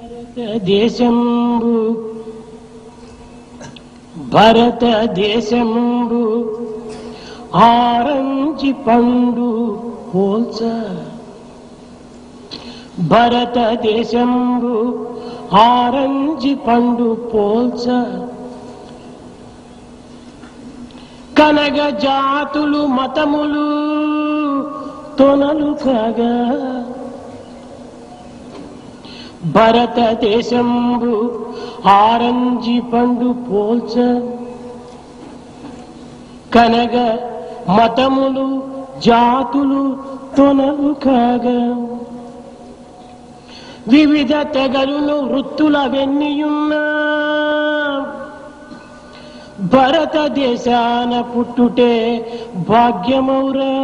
భారతదేశంబు orange పండు పోల్చ, భారతదేశంబు orange పండు పోల్చ, కనగ జాతులు మతములు తొనలు కాగా, భారతదేశంబు ఆరంజి పండు పోల్చ, కనగ మతములు జాతులు తొనలు కాగా, వివిధ తెగలును వృత్తుల వెన్నియున్నా భారతదేశాన పుట్టుటే భాగ్యమౌరా,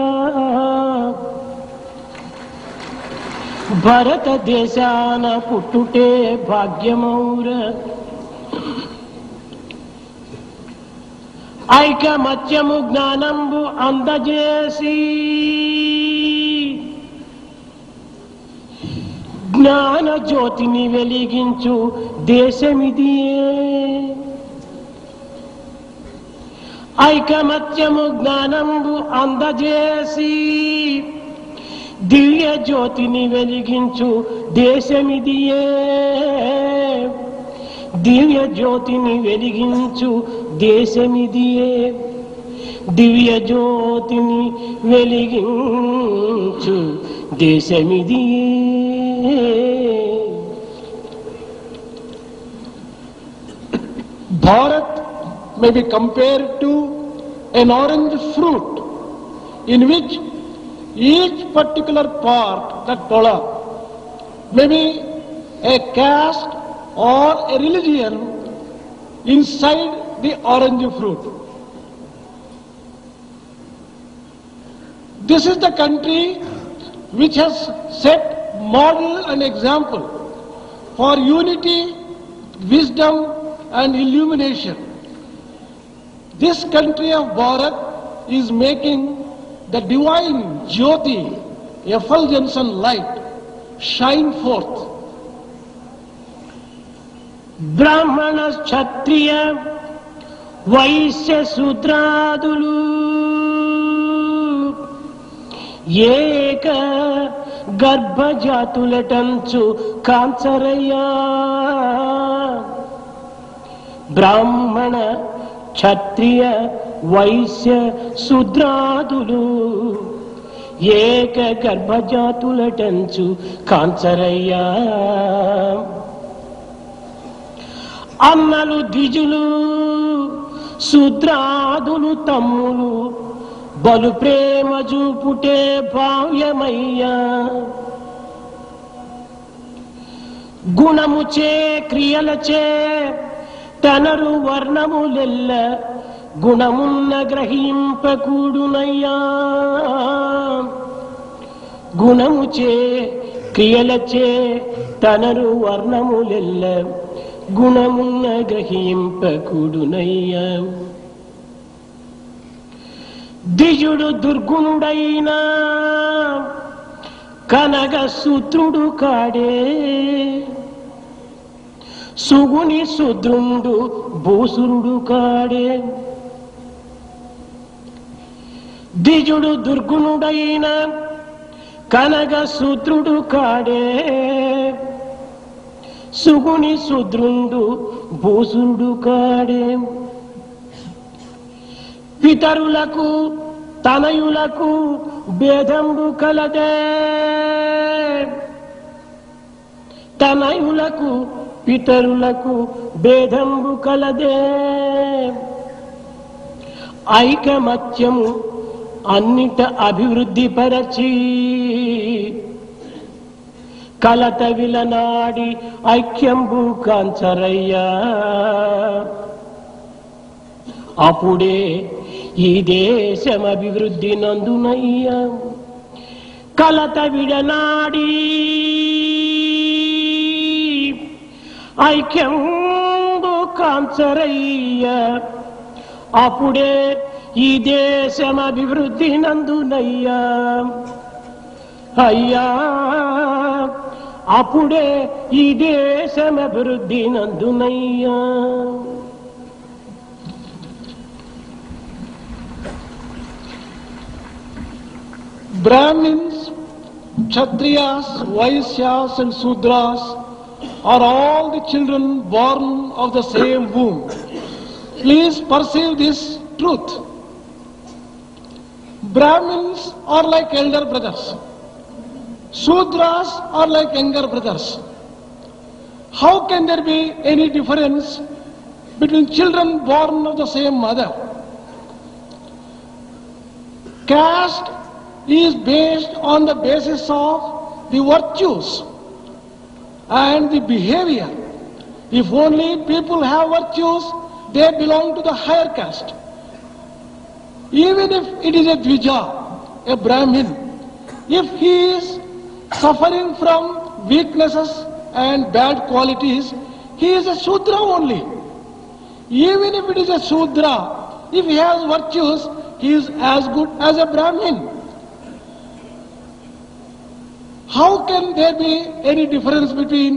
భారతదేశాన పుట్టుటే భాగ్యమౌరా. ఐకమత్యము జ్ఞానంబు అందజేసి జ్ఞాన జ్యోతిని వెలిగించు దేశమిదియే. ఐకమత్యము జ్ఞానంబు అందజేసి దివ్య జ్యోతిని వెలిగించు దేశమిదియే. దివ్య జ్యోతిని వెలిగించు దేశమిదియే. దివ్య జ్యోతిని వెలిగించు దేశమిదియే. Bharat may be compared to an orange fruit in which each particular part, that pola, may be a caste or a religion inside the orange fruit. This is the country which has set model and example for unity, wisdom and illumination. This country of Bharat is making the divine Jyoti, effulgence and light, shine forth. Brahmana, Kshatriya, Vaishya, Sudradulu Eka గర్భజాతులటంచు కాంచరయ్యా. బ్రాహ్మణ, క్షత్రియ, వైశ్య, శూద్రాదులు ఏక గర్భజాతులటంచు కాంచరయ్యా. అన్నలు ద్విజులు శూద్రాదులు తమ్ములు బలు ప్రేమ చూపుటే భావ్యమయ్యా. గుణముచే క్రియలచే తనరు వర్ణములెల్ల గుణమున్న గ్రహింపకూడునయ్యా. గుణముచే క్రియలచే తనరు వర్ణములెల్ల గుణమున్న గ్రహింపకూడునయ్యా. ద్విజుడు దుర్గుణుడైన కనగ సూత్రుడు కాడే. సుగుని శూద్రుండు భూసురుడు కాడే. ద్విజుడు దుర్గుణుడైన కనగ సూత్రుడు కాడే. సుగుని శూద్రుండు భూసురుడు కాడే. పితరులకు తనయులకు భేదంబు కలదే. తనయులకు పితరులకు భేదంబు కలదే. ఐకమత్యము అన్నిట అభివృద్ధి పరచి కలత విలనాడి ఐక్యంబు కాంచరయ్యా. అప్పుడే ఈ దేశం అభివృద్ధి నందునయ్యా. కలత విడనాడి ఐక్యంబు కాంచరయ్యా. అప్పుడే ఈ దేశం అభివృద్ధి నందునయ్యా. అయ్యా అప్పుడే ఈ దేశం అభివృద్ధి నందునయ్యా. Brahmins, Kshatriyas, Vaisyas and Sudras are all the children born of the same womb. Please perceive this truth. Brahmins are like elder brothers. Sudras are like younger brothers. How can there be any difference between children born of the same mother? Caste is based on the basis of the virtues and the behavior. If only people have virtues, they belong to the higher caste. Even if it is a Dvija, a Brahmin, if he is suffering from weaknesses and bad qualities, he is a Shudra only. Even if it is a Shudra, if he has virtues, he is as good as a Brahmin. How can there be any difference between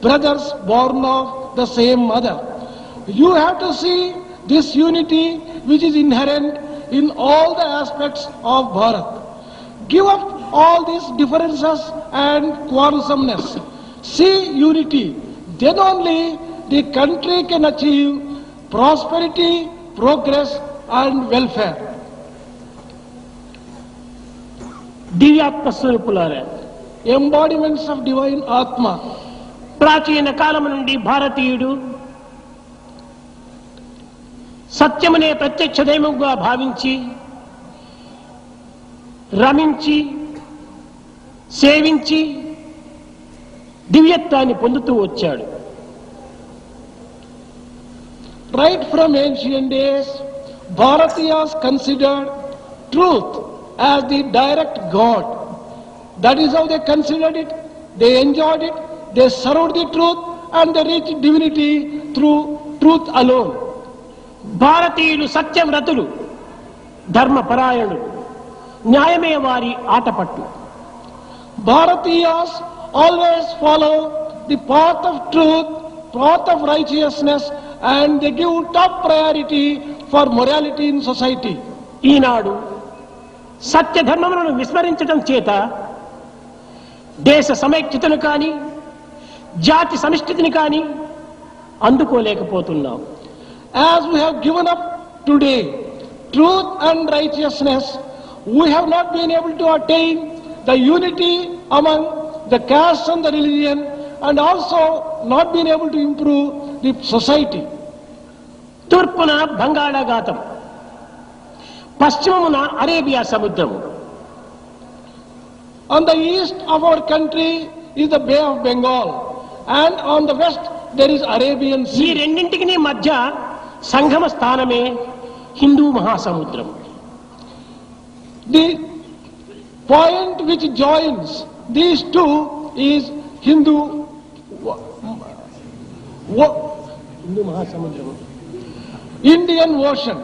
brothers born of the same mother? You have to see this unity which is inherent in all the aspects of Bharat. Give up all these differences and quarrelsomeness. See unity. Then only the country can achieve prosperity, progress and welfare. దివ్యాత్మ స్వరూపులారా, Embodiments of divine Atma. ప్రాచీన కాలము నుండి భారతీయుడు సత్యమునే ప్రత్యక్ష దైవముగా భావించి రమించి సేవించి దివ్యత్వాన్ని పొందుతూ వచ్చాడు. Right from ancient days, Bharatiyas considered truth as the direct God. That is how they considered it, they enjoyed it, they served the truth and they reached divinity through truth alone. భారతీయులు సత్యవ్రతులు, ధర్మపరాయణులు, న్యాయమే వారి Athapaththu. Bharatiyas always follow the path of truth, path of righteousness and they give top priority for morality in society. ఈనాడు సత్య ధర్మములను విస్మరించడం చేత దేశ సమైక్యతను కానీ జాతి సమిష్టిని కానీ అందుకోలేకపోతున్నాం. As we have given up today truth and righteousness, we have not been able to attain the unity among the caste and the religion and also not been able to improve the society. తూర్పున బంగాళాఖాతం, పశ్చిమమున Arabia సముద్రము. On the east of our country is the Bay of Bengal and on the west there is Arabian ఈ Sea. రెండింటికి మధ్య సంగమ స్థానమే హిందూ మహాసముద్రం. The point which joins these two is Hindu మహాసముద్రం, Indian Ocean.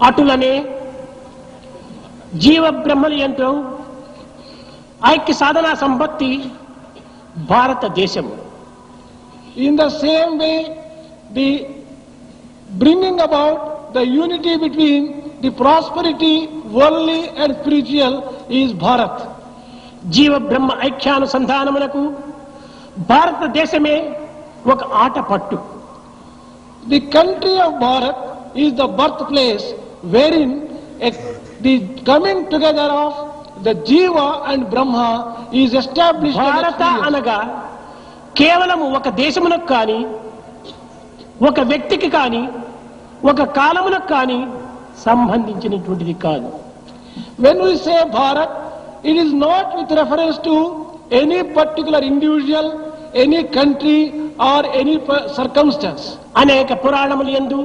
అటులనే జీవ బ్రహ్మల యంత్రం ఐక్య సాధనా సంపత్తి భారతదేశం. In the same way, the bringing about the unity between the prosperity, worldly and spiritual is Bharat. జీవ బ్రహ్మ ఐక్యానుసంధానములకు భారతదేశమే ఒక Athapaththu. The country of Bharat is the birthplace wherein the coming together of the Jiva and Brahma is established. భారత అనగా కేవలము ఒక దేశమునకు కానీ ఒక వ్యక్తికి కానీ ఒక కాలమునకు కానీ సంబంధించినటువంటిది కాదు. When we say Bharat, it is not with reference to any particular individual, any country or any circumstance. అనేక పురాణములు యందు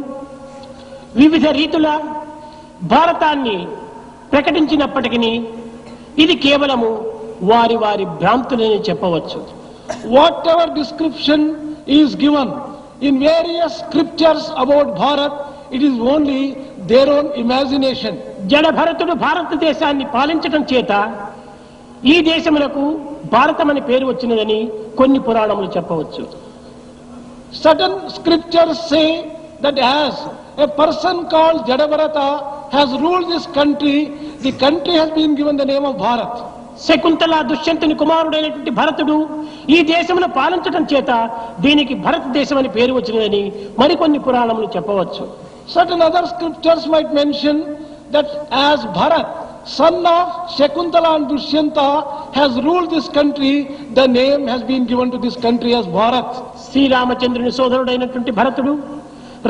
వివిధ రీతుల భారతాన్ని ప్రకటించినప్పటికీ ఇది కేవలము వారి వారి భ్రాంతులని చెప్పవచ్చు. Whatever description is given in various scriptures about Bharat, it is only their own imagination. జడ భరతుడు భారతదేశాన్ని పాలించడం చేత ఈ దేశములకు భారతం అని పేరు వచ్చినదని కొన్ని పురాణములు చెప్పవచ్చు. Certain scriptures say that as a person called Jadabharata has ruled this country, the country has been given the name of Bharat. Shakuntala దుష్యంతుని కుమారుడైనటువంటి భరతుడు ఈ దేశమును పాలించడం చేత దీనికి భారతదేశం అని పేరు వచ్చినదని మరికొన్ని పురాణములు చెప్పవచ్చు. Certain other scriptures might mention that as Bharat, son of Shakuntala and Dushyanta, has ruled this country, the name has been given to this country as Bharat. శ్రీరామచంద్రుని సోదరుడైనటువంటి భరతుడు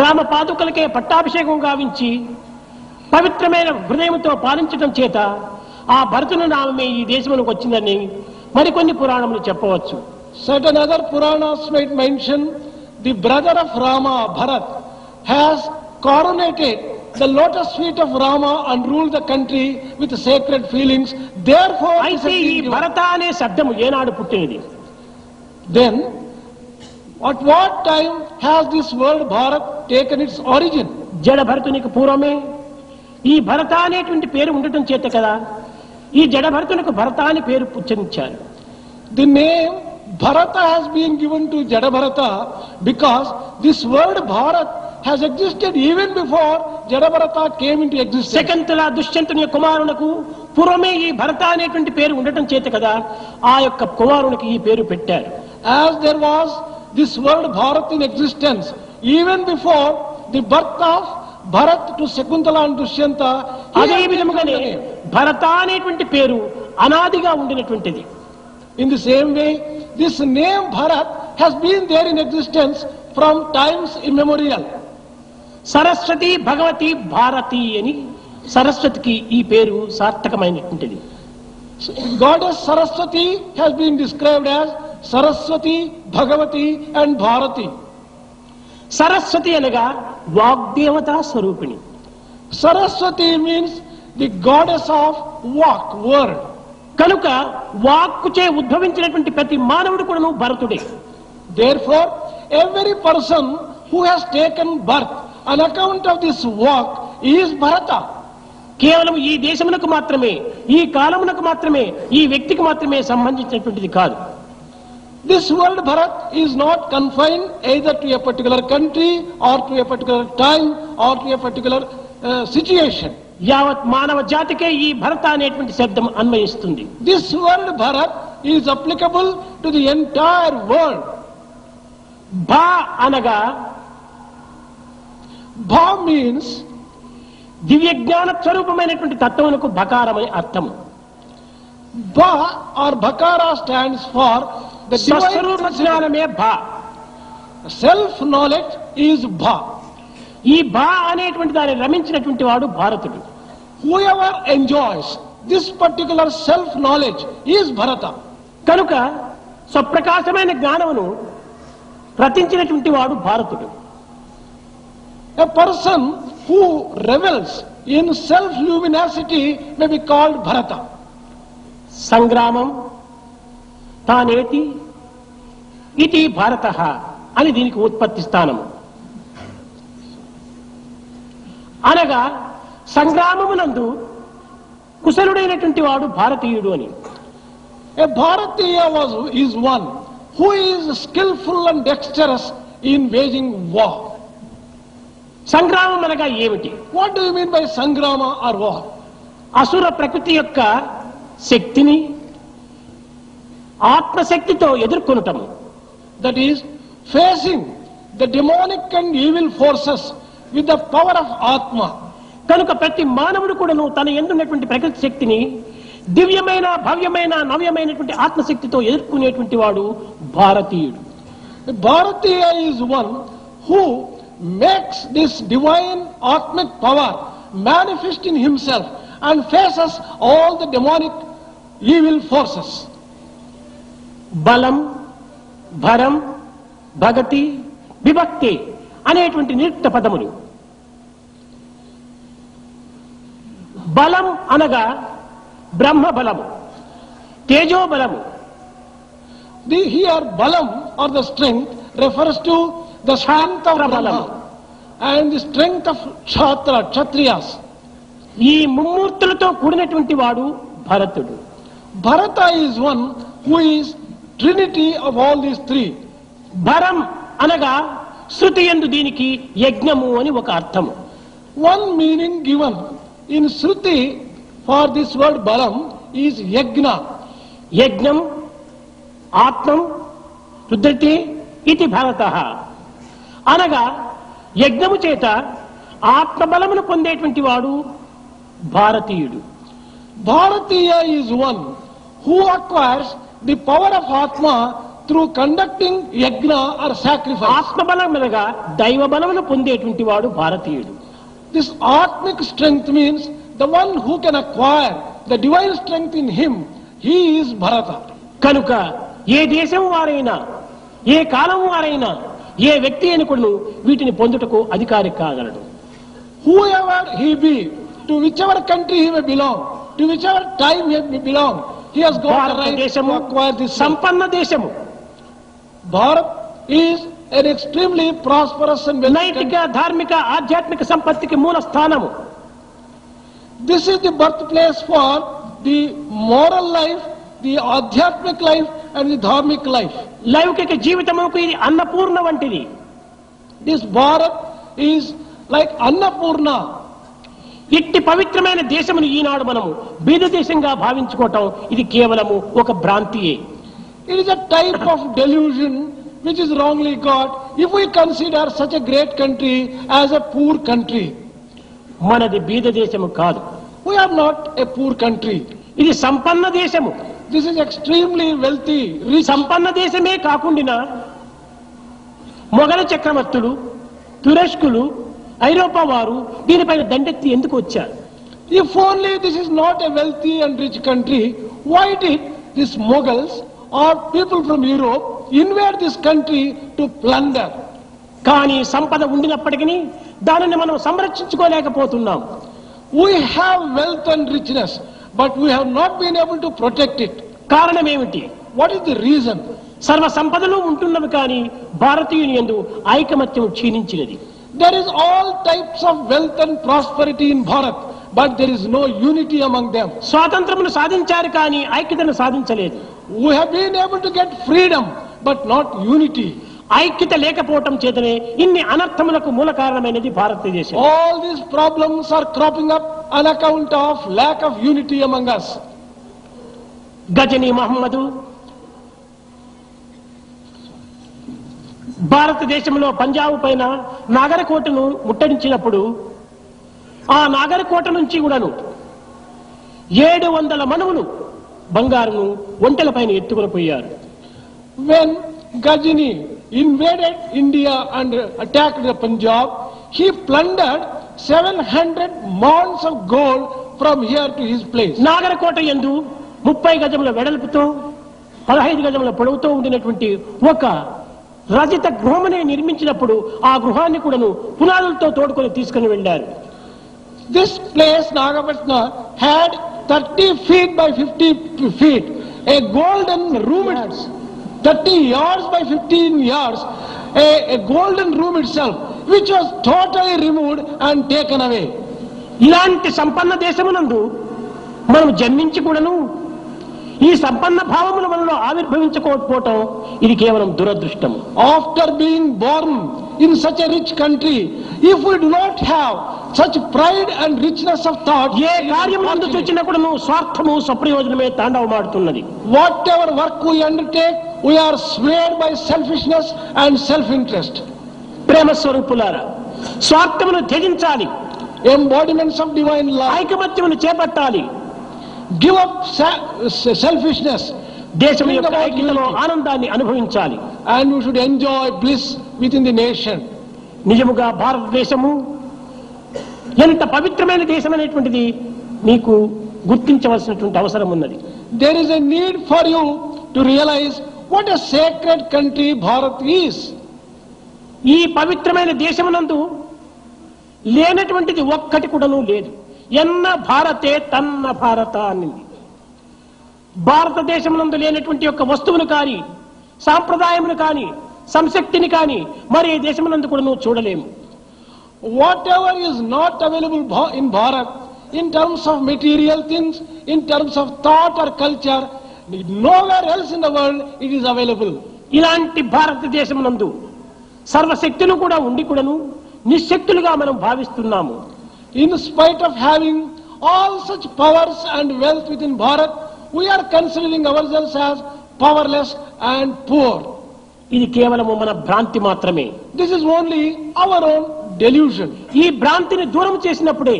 రామ పాదుకలకే పట్టాభిషేకం గావించి పవిత్రమైన హృదయంతో పాలించడం చేత ఆ భరతుని నామమే ఈ దేశమునకు వచ్చిందని మరికొన్ని పురాణములు చెప్పవచ్చు. Certain other Puranas might mention the brother of Rama, Bharat, has coronated the lotus feet of Rama and ruled the country with sacred feelings. Therefore, this has అయితే ఈ been given. భరత అనే శబ్దము ఏనాడు పుట్టినది? Then, at what time has this word Bharat taken its origin? జడ భరతునికి పూర్వమే ఈ భరత అనేటువంటి పేరు ఉండటం చేత కదా ఈ జడ భరతునికి భరత అని పేరు ఉచ్చరించారు. The name Bharata has been given to Jadabharata because this word Bharat has existed even before Jadabharata came into existence. Shakuntala దుష్యంతుని కుమారునకు పూర్వమే ఈ భరత అనేటువంటి పేరు ఉండటం చేత కదా ఆ యొక్క కుమారునికి ఈ పేరు పెట్టారు. As there was this word Bharat in existence even before the birth of Bharat to Shakuntala and Dushyanta, అదే విధముగానే భరత అనేటువంటి పేరు అనాదిగా ఉండినటువంటిది. in the same way, this name Bharat has been there in existence from times immemorial. Saraswati Bhagavati Bharati అని సరస్వతికి ఈ పేరు సార్థకమైనటువంటిది. Goddess Saraswati has been described as Saraswati, Bhagavati and Bharati. Saraswati అనగా వాగ్దేవతా స్వరూపిణి. Saraswati means the goddess of walk, word. కనుక వాక్కుచే ఉద్భవించినటువంటి ప్రతి మానవుడు కూడాను భరతుడే. Therefore, every person who has taken birth on account of this walk is Bharata. కేవలం ఈ దేశమునకు మాత్రమే ఈ కాలమునకు మాత్రమే ఈ వ్యక్తికి మాత్రమే సంబంధించినటువంటిది కాదు. This word Bharat is not confined either to a particular country or to a particular time or to a particular situation. యావత్ మానవ జాతికే ఈ భరత అనేటువంటి శబ్దం అన్వయిస్తుంది. This word Bharat is applicable to the entire world. భా అనగా Bha means దివ్య జ్ఞాన స్వరూపమైనటువంటి తత్వమునకు భకారమని అర్థము. Bha or Bhakara stands for the స్వస్వరూప divine జ్ఞానమే భా. self-knowledge is Bha. ఈ భా అనేటువంటి దాన్ని రమించినటువంటి వాడు భారతుడు. Whoever enjoys this particular self-knowledge is Bharata. కనుక స్వప్రకాశమైన జ్ఞానమును రచించినటువంటి వాడు భారతుడు. A person who revels in self-luminosity may be called Bharata. సంగ్రామం తానేతి ఇది భారతః అని దీనికి ఉత్పత్తి స్థానము. అనగా సంగ్రామమునందు కుశలుడైనటువంటి వాడు భారతీయుడు అని. A Bharatiya is one who is skillful and dexterous in waging war. సంగ్రామం అనగా ఏమిటి? What do you mean by Sangrama or war? అసుర ప్రకృతి యొక్క శక్తిని ఆత్మశక్తితో ఎదుర్కొనటము. That is, facing the demonic and evil forces with the power of Atma. కనుక ప్రతి మానవుడు కూడాను తన యందున్నటువంటి ప్రకృతి శక్తిని దివ్యమైన భవ్యమైన నవ్యమైనటువంటి ఆత్మశక్తితో ఎదుర్కొనేటువంటి వాడు భారతీయుడు. The Bharatiya is one who makes this divine Atmic power manifest in himself and faces all the demonic evil forces. బలం భరం భగతి విభక్తి అనేటువంటి నిరుక్త పదములు. బలం అనగా బ్రహ్మ బలము, తేజో బలము. Here Balam or the strength refers to the strength of Brahma and the strength of Kshatriyas. ఈ ముమ్మూర్తులతో కూడినటువంటి వాడు భరతుడు. Bharata is one who is trinity of all these three. భరం అనగా శృతి యందు దీనికి యజ్ఞము అని ఒక అర్థము. One meaning given in Shruti for this word Baram is Yajna. యజ్ఞం ఆత్మం రుద్రతే ఇది భరతః అనగా యజ్ఞము చేత ఆత్మబలమును పొందేటువంటి వాడు భారతీయుడు. Bharatiya is one who acquires the power of Atma through conducting yajna or sacrifice. ఆత్మబలం అనగా దైవ బలమును పొందేటువంటి వాడు భారతీయుడు. This Atmic strength means the one who can acquire the divine strength in him, he is Bharata. కనుక ఏ దేశం వారైనా ఏ కాలం వారైనా ఏ వ్యక్తి అయినా కూడా వీటిని పొందుటకు అధికారి కాగలడు. Whoever he be, to whichever country he may belong, to whichever time he may belong, he has got the right to భారతదేశము acquire this. సంపన్న దేశము, Bharat is an extremely prosperous and wealthy నైతిక country. ధార్మిక ఆధ్యాత్మిక సంపత్తికి మూల స్థానము. This is the birthplace for the moral life, the adhyatmic life and the dharmic life. లౌకిక జీవితముకు ఇది అన్నపూర్ణ వంటిది. This Bharat is like Annapurna. ఇట్టి పవిత్రమైన దేశమును ఈనాడు మనము బీద దేశంగా భావించుకోవటం ఇది కేవలము ఒక భ్రాంతియే. It is a type of delusion which is wrongly got if we consider such a great country as a poor country. మనది బీద దేశము కాదు, We are not a poor country. ఇది సంపన్న దేశము. This is extremely wealthy, rich. సంపన్న దేశమే కాకుండా మొఘల చక్రవర్తులు, తురస్కులు, ఐరోపా వారు దీనిపైన దండెత్తి ఎందుకు వచ్చారు? If only this is not a wealthy and rich country, why did these Mughals or people from Europe invade this country to plunder? కానీ సంపద ఉండినప్పటికీ దానిని మనం సంరక్షించుకోలేకపోతున్నాం. We have wealth and richness, but we have not been able to protect it. కారణం ఏమిటి? What is the reason? సర్వ సంపదలు ఉంటున్నవి కానీ భారతీయుని యందు ఐకమత్యం క్షీణించినది. There is all types of wealth and prosperity in Bharat, but there is no unity among them. స్వాతంత్రమును సాధించారు కానీ ఐక్యతను సాధించలేదు. We have been able to get freedom, but not unity. ఐక్యత లేకపోవటం చేతనే ఇన్ని అనర్థములకు మూల కారణమైనది భారతదేశం. All these problems are cropping up on account of lack of unity among us. Ghazni Muhammad భారతదేశంలో పంజాబ్ పైన నాగరకోటను ముట్టడించినప్పుడు ఆ నాగరకోట నుంచి కూడాను 700 మనువులు బంగారును ఒంటెల పైన ఎత్తుకుని పోయారు. When Ghazini invaded India and attacked the Punjab, he plundered 700 mounds of gold from here to his place. నాగరకోట యందు 30 గజముల వెడల్పుతో 15 గజముల పొడవుతో ఉండినటువంటి ఒక రజిత గృహమునే నిర్మించినప్పుడు ఆ గృహాన్ని కూడాను పునాదులతో తోడుకొని తీసుకుని వెళ్ళారు. This place, Nagapatna, had 30 feet by 50 feet, a golden room, 30 yards by 15 yards, a golden room itself, which was totally removed and taken away. ఇలాంటి సంపన్న దేశమునందు మనం జన్మించి కూడాను ఈ సంపన్న భావముల మనలో ఆవిర్భవించుకోకపోవటం ఇది కేవలం దురదృష్టం. After being born in such a rich country, if we do not have such pride and richness of thought, ఏ కార్యం నందు చూచినా కూడాను స్వార్థము స్వప్రయోజనమే తాండవమాడుతున్నది. whatever work we undertake, we are swayed by selfishness and self-interest. ప్రేమ స్వరూపులారా, స్వార్థమును త్యజించాలి, Embodiments of divine love. ఐకమత్యమును చేపట్టాలి, Give up selfishness, దేశం యొక్క ఐక్యతలో ఆనందాన్ని అనుభవించాలి. and we should enjoy bliss within the nation. నిజముగా భారతదేశము ఎంత పవిత్రమైన దేశం అనేటువంటిది మీకు గుర్తించవలసినటువంటి అవసరం ఉన్నది. There is a need for you to realize what a sacred country Bharat is. ఈ పవిత్రమైన దేశమునందు లేనటువంటిది ఒక్కటి కూడాను లేదు. ఎన్న భారతే తన్న భారత అనింది. భారతదేశమునందు లేనటువంటి యొక్క వస్తువును కానీ సాంప్రదాయమును కానీ సంశక్తిని కానీ మరి దేశమునందు కూడాను చూడలేము. Whatever is not available in Bharat, in terms of material things, in terms of thought or culture, Nowhere else in the world it is available. ఇలాంటి భారతదేశమునందు సర్వశక్తులు కూడా ఉండి కూడాను నిశ్శక్తులుగా మనం భావిస్తున్నాము. In spite of having all such powers and wealth within Bharat, we are considering ourselves as powerless and poor. ఇది కేవలము మన భ్రాంతి మాత్రమే. This is only our own delusion. ఈ భ్రాంతిని దూరం చేసినప్పుడే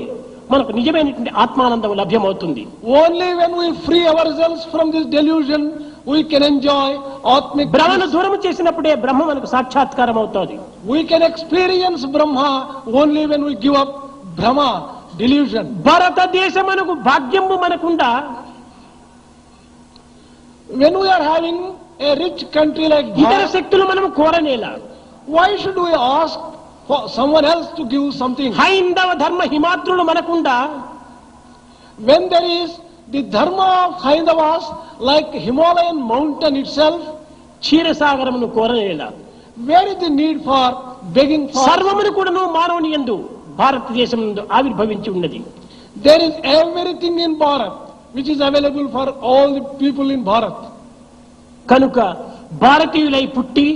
మనకు నిజమైనటువంటి ఆత్మానందం లభ్యమవుతుంది. Only when we free ourselves from this delusion, we can enjoy Atmic భ్రమను bliss. దూరం చేసినప్పుడే బ్రహ్మ మనకు సాక్షాత్కారం అవుతుంది. We can experience Brahma only when we give up Brahma, delusion. భారతదేశమునకు భాగ్యము మనకుండా When we are having a rich country like ఇతర Bharat, శక్తులు మనం కోరనేలా. why should we ask for someone else to give something? హైందవ ధర్మ హిమాద్రులు మనకుండా When there is the dharma of Haindavas like Himalayan mountain itself, క్షీరసాగరమును కోరనేలా. where is the need for begging for? సర్వమును కూడాను మానవుని యందు భారతదేశం నందు ఆవిర్భవించి ఉన్నది. There is everything in Bharat which is available for all the people in Bharat. కనుక భారతీయులై పుట్టి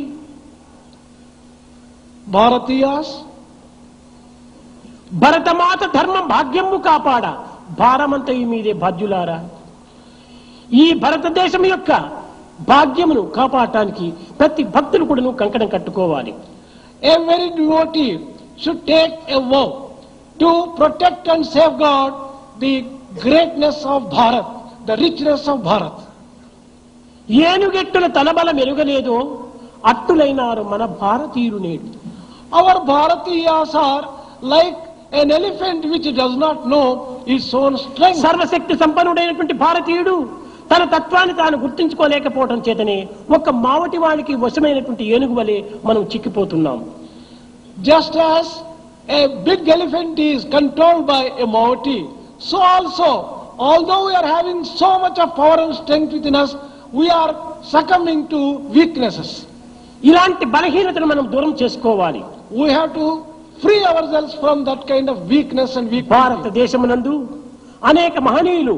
Bharatiyas, భరతమాత ధర్మ భాగ్యము కాపాడ భారమంతయు మీదే బాధ్యులారా. ఈ భారతదేశం యొక్క భాగ్యమును కాపాడటానికి ప్రతి భక్తులు కూడాను కంకణం కట్టుకోవాలి. every devotee should take a vow to protect and safeguard the greatness of Bharat, the richness of Bharat. ఏనుగెట్టుల తన బలం ఎరుగలేదో అట్టులైనారు మన భారతీయులు నేడు. Our Bharatiyas are like an elephant which does not know its own strength. సర్వశక్తి సంపన్నుడైనటువంటి భారతీయుడు తన తత్వాన్ని తాను గుర్తించుకోలేకపోవడం చేతనే ఒక మావటి వానికి వశమైనటువంటి ఏనుగు వలె మనం చిక్కిపోతున్నాం. Just as a big elephant is controlled by a Maoti, so also, although we are having so much of power and strength within us, we are succumbing to weaknesses. ఇలాంటి బలహీనతను మనం దూరం చేసుకోవాలి. We have to free ourselves from that kind of weakness and weakness. భారతదేశమునందు అనేక మహనీయులు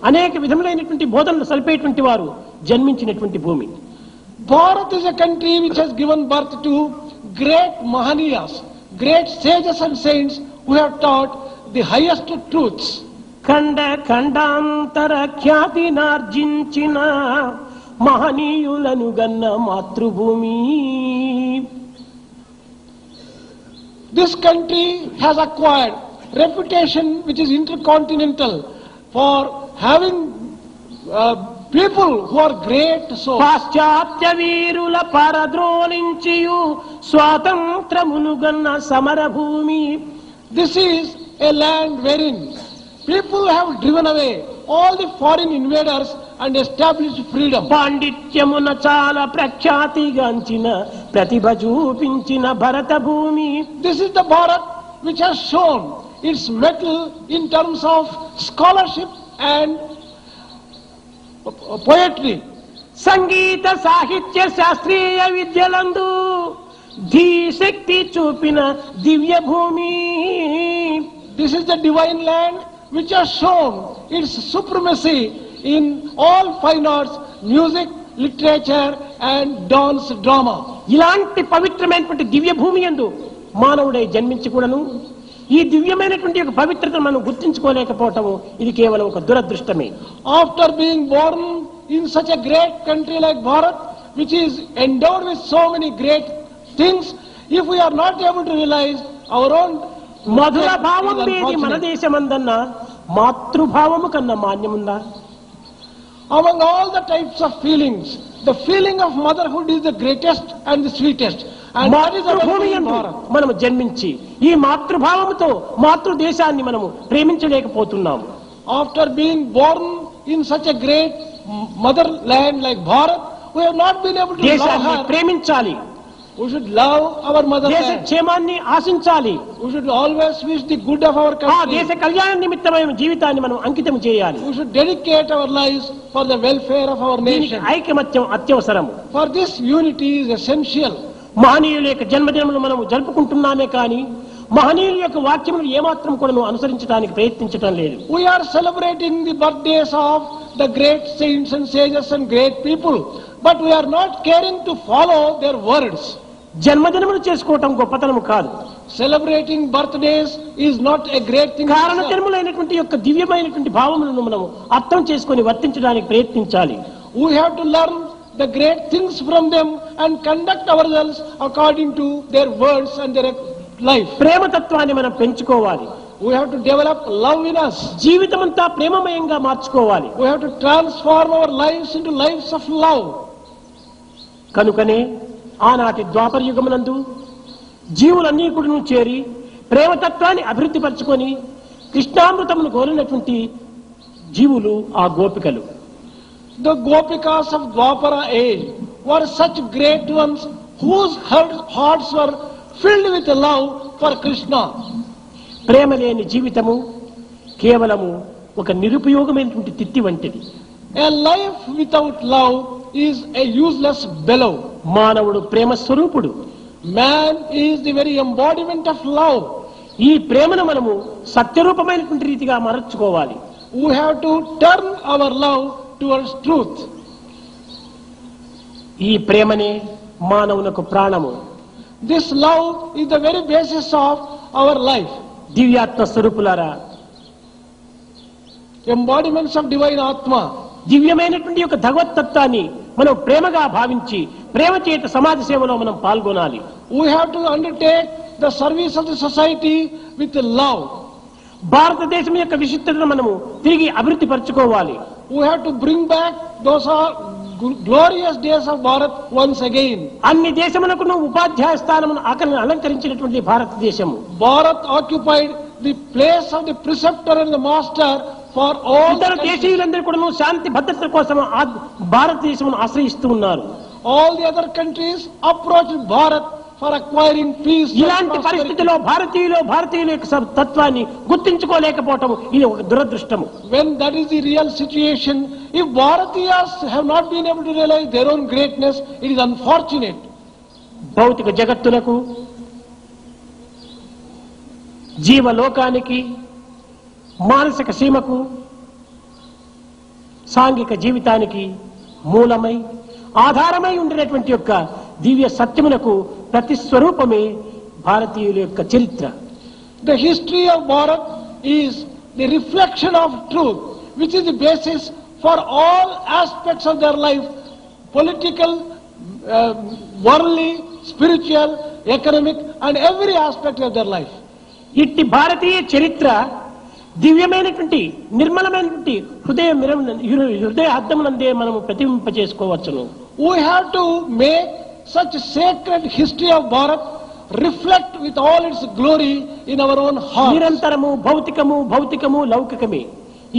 అనేక విధములైనటువంటి బోధనలు సల్పేటువంటి వారు జన్మించినటువంటి భూమి. Bharat is a country which has given birth to great Mahaniyas, great sages and saints who have taught the highest truths. ఖండ ఖండాంతర ఖ్యాతినార్జించిన మహనీయులను గన్న మాతృభూమి. This country has acquired reputation which is intercontinental for having people who are great souls. పాశ్చాత్య వీరుల పరద్రోలించియు స్వాతంత్రమును గన్న సమరభూమి. This is a land wherein people have driven away all the foreign invaders and established freedom. పాండిత్యమున చాలా ప్రఖ్యాతిగాంచిన ప్రతిభ చూపించిన భరత భూమి. This is the Bharat which has shown its mettle in terms of scholarship and poetry. సంగీత సాహిత్య శాస్త్రీయ విద్యలందు ధీశక్తి చూపిన దివ్య భూమి. This is the divine land which has shown its supremacy in all fine arts, music, literature and dance drama. ఇలాంటి పవిత్రమైనటువంటి దివ్య భూమి యందు మానవుడై జన్మించి కూడాను ఈ దివ్యమైనటువంటి ఒక పవిత్రతను మనం గుర్తించుకోలేకపోవటము ఇది కేవలం ఒక దురదృష్టమే. After being born in such a great country like Bharat, which is endowed with so many great things, if we are not able to realize our own మధుర భావం వేది మన దేశమందన్నా మాతృభావము కన్నా మాన్యముందా? Among all the types of feelings, the feeling of motherhood is the greatest and the sweetest. And that is available మాతృభూమి in యందు Bharat. మనము జన్మించి ఈ మాతృభావముతో మాతృదేశాన్ని మనము ప్రేమించలేకపోతున్నాము. After being born in such a great motherland like Bharat, we have not been able to love దేశాన్ని her. ప్రేమించాలి, We should love our దేశ motherland. క్షేమాన్ని ఆశించాలి, We should always wish the good of our ఆ దేశ country. కళ్యాణ నిమిత్తమైన జీవితాన్ని మనం అంకితం చేయాలి. We should dedicate our lives for the welfare of our దీనికి nation. ఐకమత్యం అత్యవసరము. For this unity is essential. మహనీయుల యొక్క జన్మదినములు మనం జరుపుకుంటున్నామే కానీ మహనీయుల యొక్క వాక్యములు ఏమాత్రం కూడా అనుసరించడానికి ప్రయత్నించడం లేదు. We are celebrating the birthdays of the great saints and sages and great people, but we are not caring to follow their words. జన్మదినములు చేసుకోవటం గొప్పతనము కాదు. Celebrating birthdays is not a great thing. కారణ జన్ములైనటువంటి యొక్క దివ్యమైనటువంటి భావములను మనం అర్థం చేసుకొని వర్తించడానికి ప్రయత్నించాలి. We have to learn the great things from them and conduct ourselves according to their words and their life. ప్రేమతత్వాన్ని మనం పెంచుకోవాలి. We have to develop love in us. జీవితమంతా ప్రేమమయంగా మార్చుకోవాలి. We have to transform our lives into lives of love. కనుకనే ఆనాటి ద్వాపర యుగమునందు జీవులన్నీ కూడా చేరి ప్రేమతత్వాన్ని అభివృద్ధి పరచుకొని కృష్ణామృతమును కోరినటువంటి జీవులు ఆ గోపికలు. The Gopikas of Dwapara age were such great ones whose hearts were filled with love for Krishna. ప్రేమ లేని జీవితము కేవలము ఒక నిరుపయోగమైనటువంటి తిత్తి వంటిది. A life without love is a useless bellow. మానవుడు ప్రేమ స్వరూపుడు. Man is the very embodiment of love. ఈ ప్రేమను మనము సత్యరూపమైనటువంటి రీతిగా మార్చుకోవాలి. We have to turn our love towards truth. ఈ ప్రేమనే మానవునకు ప్రాణము. This love is the very basis of our life. దివ్యాత్మ స్వరూపులారా, Embodiments of divine Atma. దివ్యమైనటువంటి యొక్క భగవత్తత్వాన్ని మనం ప్రేమగా భావించి ప్రేమ చేత సమాజ సేవలో మనం పాల్గొనాలి. We have to undertake the service of the society with love. భారతదేశం యొక్క విశిష్టతను మనము తిరిగి అభివృద్ధి పరచుకోవాలి. We have to bring back those are glorious days of Bharat once again. అన్ని దేశములకు ఉపాధ్యాయ స్థానమును అలంకరించినటువంటి భారతదేశము. Bharat occupied the place of the preceptor and the master for all. ఇతర దేశీయులందరూ కూడా శాంతి భద్రతల కోసం భారతదేశమును ఆశ్రయిస్తూ ఉన్నారు. All the other countries approached Bharat for acquiring peace. ఇలాంటి పరిస్థితిలో భారతీయుల యొక్క తత్వాన్ని గుర్తించుకోలేకపోవటం ఇది ఒక దురదృష్టము. When that is the real situation, if Bharatiyas have not been able to realize their own greatness, it is unfortunate. భౌతిక జగత్తునకు, జీవలోకానికి, మానసిక సీమకు, సాంఘిక జీవితానికి మూలమై ఆధారమై ఉండినటువంటి యొక్క దివ్య సత్యమునకు ప్రతిస్వరూపమే భారతీయుల యొక్క చరిత్ర. The history of Bharat is the reflection of truth, which is the basis for all aspects of their life, political, worldly, spiritual, economic, and every aspect of their life. ఇట్టి భారతీయ చరిత్ర దివ్యమైనటువంటి నిర్మలమైనటువంటి హృదయ అద్దమునందే మనము ప్రతిబింబ చేసుకోవచ్చును. We have to make such sacred history of Bharat reflect with all its glory in our own heart. నిరంతరము భౌతికము లౌకికమే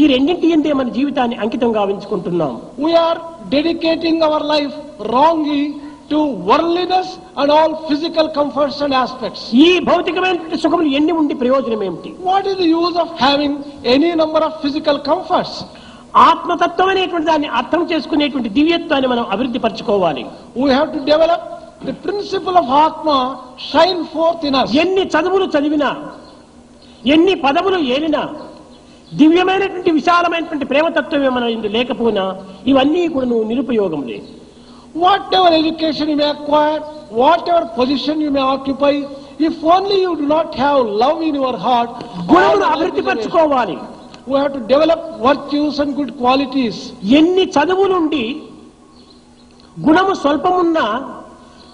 ఈ రెండింటి యందే మన జీవితాన్ని అంకితం గావించుకుంటున్నాం. We are dedicating our life wrongly to worldliness and all physical comforts and aspects. ఈ భౌతికమైన సుఖములు ఎన్ని ఉండి ప్రయోజనం ఏమిటి? What is the use of having any number of physical comforts? ఆత్మతత్వం అనేటువంటి దాన్ని అర్థం చేసుకునేటువంటి దివ్యత్వాన్ని మనం అభివృద్ధి పరచుకోవాలి. We have to develop the principle of Atma shine forth in us. ఎన్ని చదువులు చదివినా, ఎన్ని పదవులు ఏలినా, దివ్యమైనటువంటి విశాలమైనటువంటి ప్రేమతత్వమే మనం ఇందు లేకపోయినా ఇవన్నీ కూడా నిరుపయోగములే. Whatever education you may acquire, whatever position you may occupy, if only you do not have love in your heart, గుణమును అభివృద్ధి పరచుకోవాలి. we have to develop virtues and good qualities. ఎన్ని చదువులుండి గుణము స్వల్పమున్నా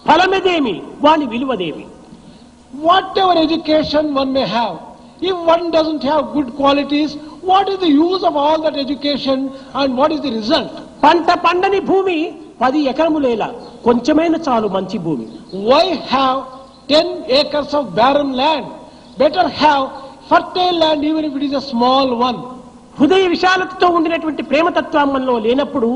ఫలమేదేమి, వాని విలువదేమి? Whatever education one may have, if one doesn't have good qualities, what is the use of all that education and what is the result? పంట పండని భూమి 10 ఎకరములేలా, కొంచెమైన చాలు మంచి భూమి. Why have 10 acres of barren land? Better have fertile land even if it is a small one. హృదయ విశాలతతో ఉండినటువంటి ప్రేమతత్వం మనలో లేనప్పుడు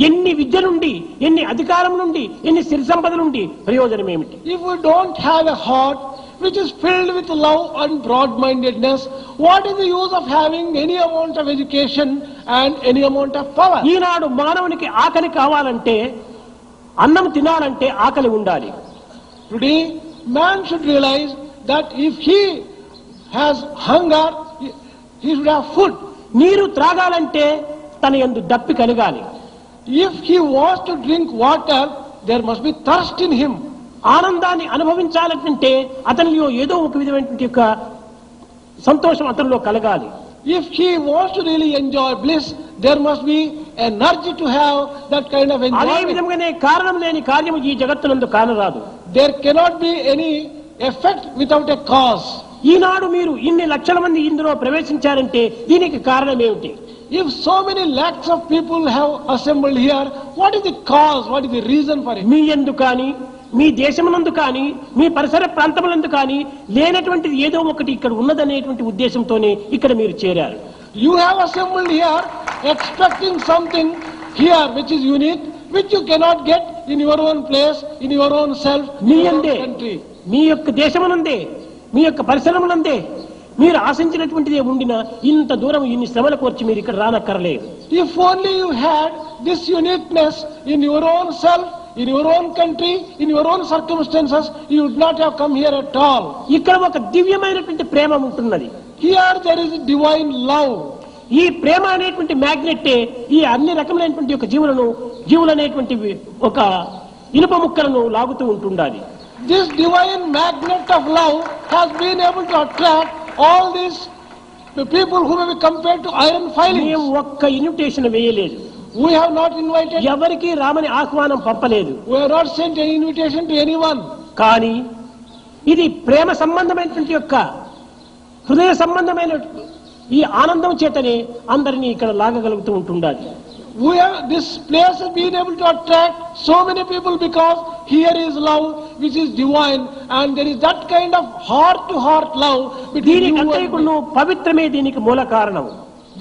ఎన్ని విద్య నుండి, ఎన్ని అధికారం నుండి, ఎన్ని సిరి సంపద నుండి ప్రయోజనం ఏమిటి? If we don't have a heart which is filled with love and broad-mindedness, what is the use of having any amount of education and any amount of power? ఈనాడు మానవునికి ఆకలి కావాలంటే, అన్నం తినాలంటే ఆకలి ఉండాలి. Today, man should realize that if he has hunger, he should have food. నీరు త్రాగాలంటే తన యందు దప్పి కలగాలి. If he wants to drink water, there must be thirst in him. ఆనందాన్ని అనుభవించాలంటే అతనిలో ఏదో ఒక విధమైనటువంటి యొక్క సంతోషం అతనిలో కలగాలి. If he wants to really enjoy bliss, there must be energy to have that kind of అదే enjoyment. విధంగానే కారణం లేని కార్యము ఈ జగత్తునందు కానరాదు. There cannot be any effect without a cause. ఈనాడు మీరు ఇన్ని లక్షల మంది ఇందులో ప్రవేశించారంటే దీనికి కారణం ఏమిటి? If so many lakhs of people have assembled here, what is the cause? What is the reason for it? మీ యందు కానీ మీ దేశమునందు కానీ మీ పరిసర ప్రాంతములందు కానీ లేనటువంటిది ఏదో ఒకటి ఇక్కడ ఉన్నదనేటువంటి ఉద్దేశంతోనే ఇక్కడ మీరు చేరారు. You have assembled here expecting something here which is unique, which you cannot get in your own place, in your own self, me in your own యందే country. మీ యొక్క దేశమునందే మీ యొక్క పరిసరమునందే మీరు ఆశించినటువంటిదే ఉండినా ఇంత దూరం ఇన్ని శ్రమల కోర్చి మీరు ఇక్కడ రానక్కర్లేదు. If only you had this uniqueness in your own self, in your own country, in your own circumstances, you would not have come here at all. ఇక్కడ ఒక దివ్యమైనటువంటి ప్రేమ ఉంటున్నది. Here there is divine love. ఈ ప్రేమ అనేటువంటి మ్యాగ్నెట్టే ఈ అన్ని రకములైనటువంటి యొక్క జీవులనేటువంటి ఒక ఇనుప ముక్కలను లాగుతూ ఉంటుండాలి. This divine magnet of love has been able to attract all these people who may be compared to iron filings. మేము ఒక్క ఇన్విటేషన్ వేయలేదు. We have not invited, ఎవరికి రామని ఆహ్వానం పంపలేదు. we have not sent any invitation to anyone. కానీ ఇది ప్రేమ సంబంధమైనటువంటి యొక్క హృదయ సంబంధమైన ఈ ఆనందం చేతనే అందరినీ ఇక్కడ లాగగలుగుతూ ఉంటుండాలి. This place has been able to attract so many people because here is love which is divine, and there is that kind of heart-to-heart love between దీనికి you and అంతేకును పవిత్రమే దీనికి మూల కారణం.